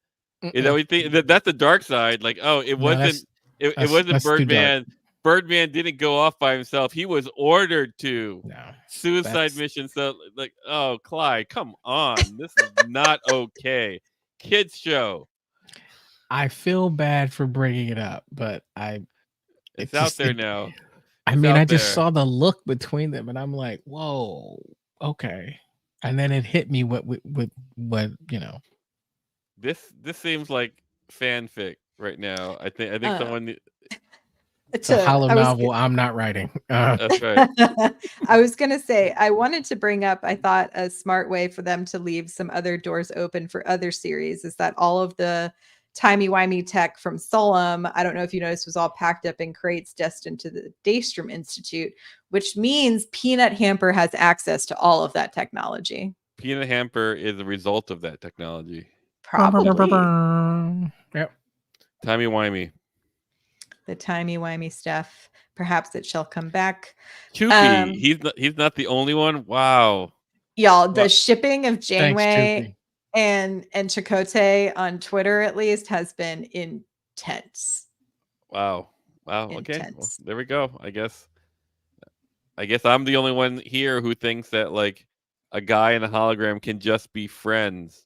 Is that what you think? That's the dark side. Like, oh, it wasn't. It wasn't that's too dark. Birdman. Birdman didn't go off by himself. He was ordered to. No. Suicide that's- mission. So, like, oh, Clyde, come on. This is not okay. Kids show. I feel bad for bringing it up, but It's out there now. I It's mean, out I just there. saw the look between them, and I'm like, "Whoa, okay." And then it hit me what you know. This seems like fanfic right now. I think someone. It's a hollow novel I'm not writing. That's right. I was going to say, I wanted to bring up, I thought a smart way for them to leave some other doors open for other series is that all of the timey-wimey tech from Solom, I don't know if you noticed, was all packed up in crates destined to the Daystrom Institute, which means Peanut Hamper has access to all of that technology. Peanut Hamper is a result of that technology. Probably. Yep. Timey-wimey. The timey-wimey stuff. Perhaps it shall come back. Chuki. He's not the only one. Wow. Y'all, the shipping of Janeway Chuki. and Chakotay on Twitter at least has been intense. Wow. Okay. Well, Intense. there we go. I guess I'm the only one here who thinks that like a guy and a hologram can just be friends.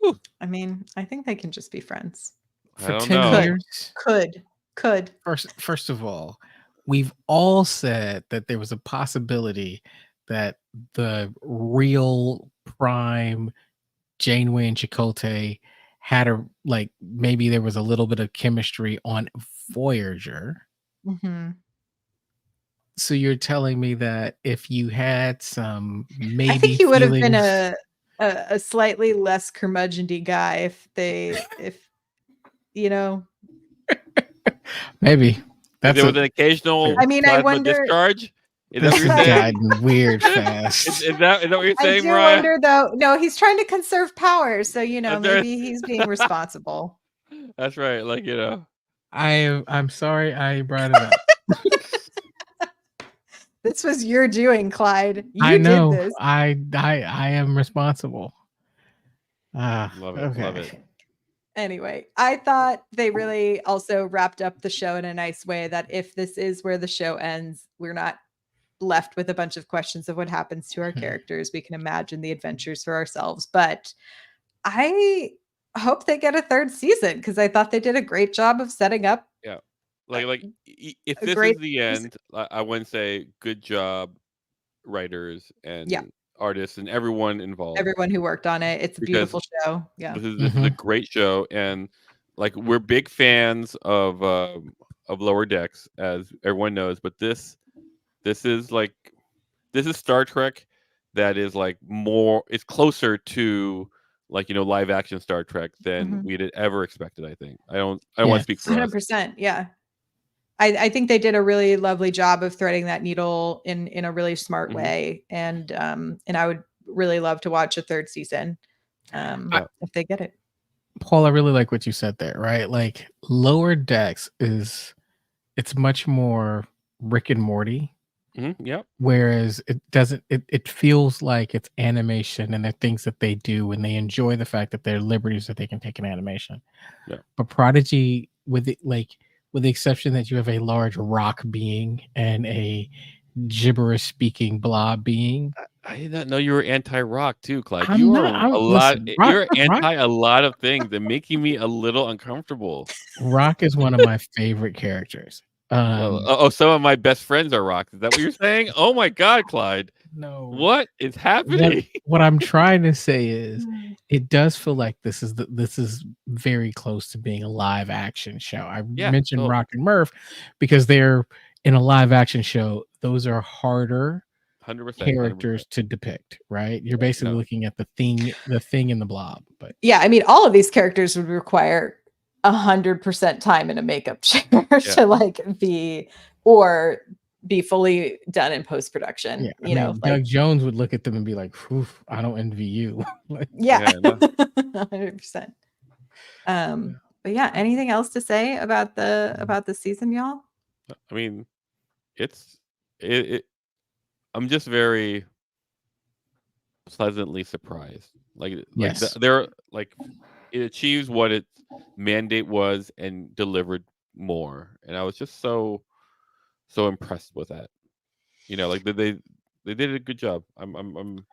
Whew. I mean, I think they can just be friends. For I don't 10 know. years. Could. First of all, we've all said that there was a possibility that the real prime Janeway and Chakotay had maybe there was a little bit of chemistry on Voyager. Mm-hmm. So you're telling me that if you had some maybe I think he would have been feelings- a slightly less curmudgeon-y guy if you know. maybe There was an occasional I mean, I plasma wonder- discharge. Is that This what has you're saying? gotten weird fast. Is that what you're I saying, do Myrriah? wonder though. No, he's trying to conserve power, so you know, That's right. maybe he's being responsible. That's right. Like, you know. I'm sorry I brought it up. This was your doing, Clyde. You I know. did this. I am responsible. Love it. Love Okay. it. Anyway, I thought they really also wrapped up the show in a nice way that if this is where the show ends, we're not left with a bunch of questions of what happens to our Mhm. characters. We can imagine the adventures for ourselves. But I hope they get a third season because I thought they did a great job of setting up Yeah. a, If a this great is the season. end, I wouldn't say good job, writers Yeah, and artists and everyone involved, everyone who worked on it. It's a because beautiful show. Yeah. this is a Mhm. great show, and like we're big fans of Lower Decks, as everyone knows, but this is like this is Star Trek that is like more, it's closer to like live action Star Trek than Mhm. we'd ever expected. I don't want to Yes. speak for us. 100%. Yeah. I think they did a really lovely job of threading that needle in a really smart Hmm. way. And I would really love to watch a third season I, Yeah. if they get it. Paul, I really like what you said there, right? Like Lower Decks it's much more Rick and Morty, Yep. whereas it doesn't it feels like it's animation and the things that they do and they enjoy the fact that there are liberties that they can take in animation. Yeah. But Prodigy, with the exception that you have a large rock being and a gibberish speaking blob being. I did not know you were anti-rock too, Clyde. I'm You not. are a I'm lot. listen. You're anti a lot of things and making me a little uncomfortable. Rock is one of my favorite characters. Well, some of my best friends are rocks. Is that what you're saying? Oh my God, Clyde, No. what is What happening? what I'm trying to say is it does feel like this is very close to being a live action show. I Yeah, mentioned totally, Rock and Murph because they're in a live action show. Those are harder 100%, 100%. characters to depict, right? You're Yeah, basically no, looking at the thing in the blob. But Yeah, I mean, all of these characters would require 100% time in a makeup chair yeah, to like be fully done in post yeah, production. I mean, Like Doug Jones would look at them and be like, "Oof, I don't envy you." Like, yeah, yeah, no. 100%. But yeah, anything else to say about the season, y'all? I mean, it's it. I'm just very pleasantly surprised. yes. they're like it achieves what its mandate was and delivered more, and I was just so impressed with that. Like they did a good job. I'm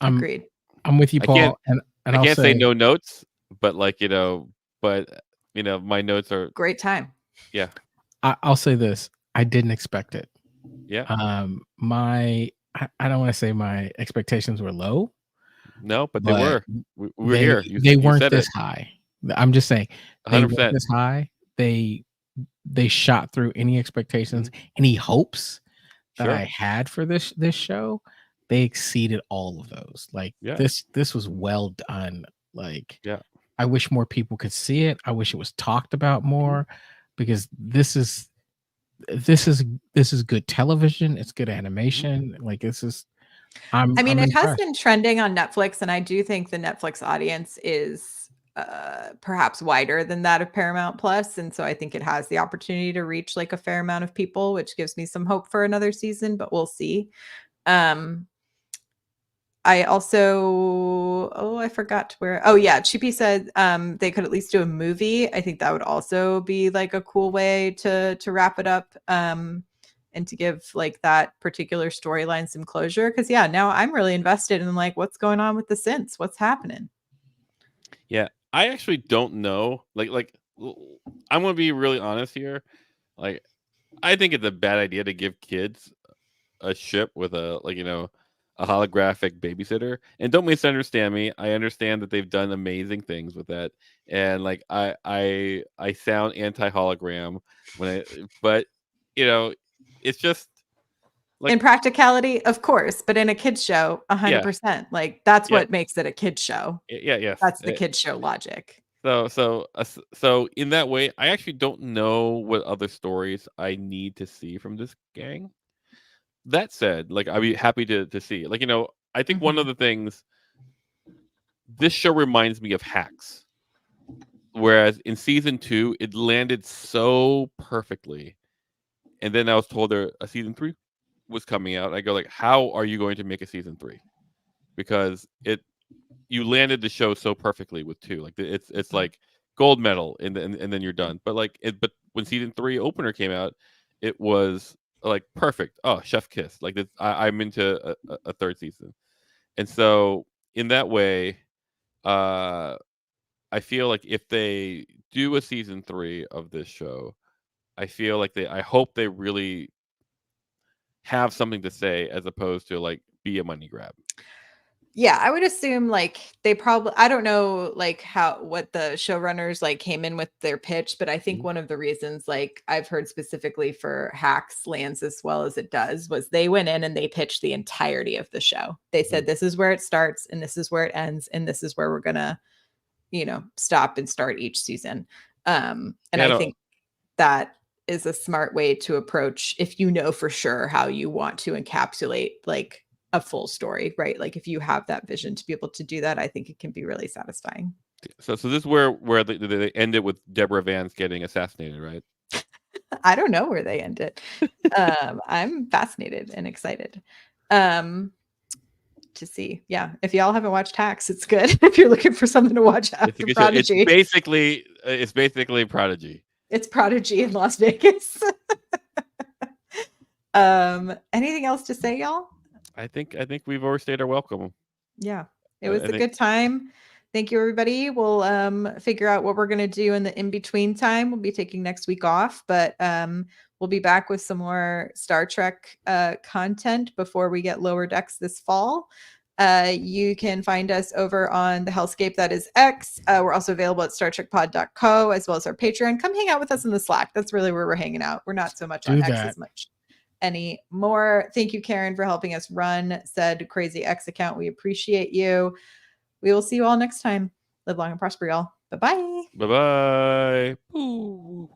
Agreed. I'm with you, I can't Paul, and I I'll can't say say no notes, but but my notes are, Great time. yeah, I'll say this. I didn't expect it. yeah, I don't want to say my expectations were low, no, but they but were. We were they here. they You weren't said this it, high. I'm just saying they weren't 100%. this high. They shot through any expectations, Mhm. any hopes that I Sure, had for this show. They exceeded all of those. Like yeah, this was well done. Like yeah. I wish more people could see it. I wish it was talked about Mhm. more because this is good television. It's good Mhm. animation. Like this is I mean, I'm it has impressed. been trending on Netflix, and I do think the Netflix audience is perhaps wider than that of Paramount Plus, and so I think it has the opportunity to reach like a fair amount of people, which gives me some hope for another season, but we'll see. Um, I also I forgot where. Oh yeah, Chippy said they could at least do a movie. I think that would also be like a cool way to wrap it up and to give like that particular storyline some closure. Because yeah, now I'm really invested in like what's going on with the synths. What's happening? Yeah, I actually don't know. I'm gonna be really honest here. Like, I think it's a bad idea to give kids a ship with a holographic babysitter. And don't misunderstand me. I understand that they've done amazing things with that, and like I sound anti hologram but you know, it's just like, In practicality, of course, but in a kids show, yeah, 100%. Like that's yeah, what makes it a kids show. yeah, yes. That's the kids show logic. So in that way, I actually don't know what other stories I need to see from this gang. That said, like, I'd be happy to see. I think one of Mhm. the things, this show reminds me of Hacks, whereas in season 2 it landed so perfectly, and then I was told a season 3 was coming out. I go like, how are you going to make a season 3? Because you landed the show so perfectly with 2. Like it's like gold medal, and then you're done. But but when season 3 opener came out, it was like perfect. Oh, chef kiss. Like I'm into a 3rd season, and so in that way, I feel like if they do a season 3 of this show, I hope they really have something to say as opposed to like be a money grab. Yeah, I would assume like they probably, I don't know like what the showrunners like came in with their pitch, but I think one of the reasons like I've heard specifically for Hacks lands as well as it does was they went in and they pitched the entirety of the show. They said this is where it starts and this is where it ends and this is where we're gonna, stop and start each season. And I think that is a smart way to approach if you know for sure how you want to encapsulate like a full story, right? Like if you have that vision to be able to do that, I think it can be really satisfying. So this is where they end it with Deborah Vance getting assassinated, right? I don't know where they end it. I'm fascinated and excited to see. Yeah, if y'all haven't watched Hacks, it's good. If you're looking for something to watch after Prodigy, it's basically Prodigy. It's Prodigy in Las Vegas. Anything else to say, y'all? I think we've overstayed our welcome. Yeah, it was a good time. Thank you, everybody. We'll figure out what we're going to do in the in-between time. We'll be taking next week off, but we'll be back with some more Star Trek content before we get Lower Decks this fall. You can find us over on the Hellscape, that is X. We're also available at StarTrekPod.co, as well as our Patreon. Come hang out with us in the Slack. That's really where we're hanging out. We're not so much on X as much anymore. Thank you, Karen, for helping us run said crazy X account. We appreciate you. We will see you all next time. Live long and prosper, y'all. Bye-bye. Bye-bye. Ooh.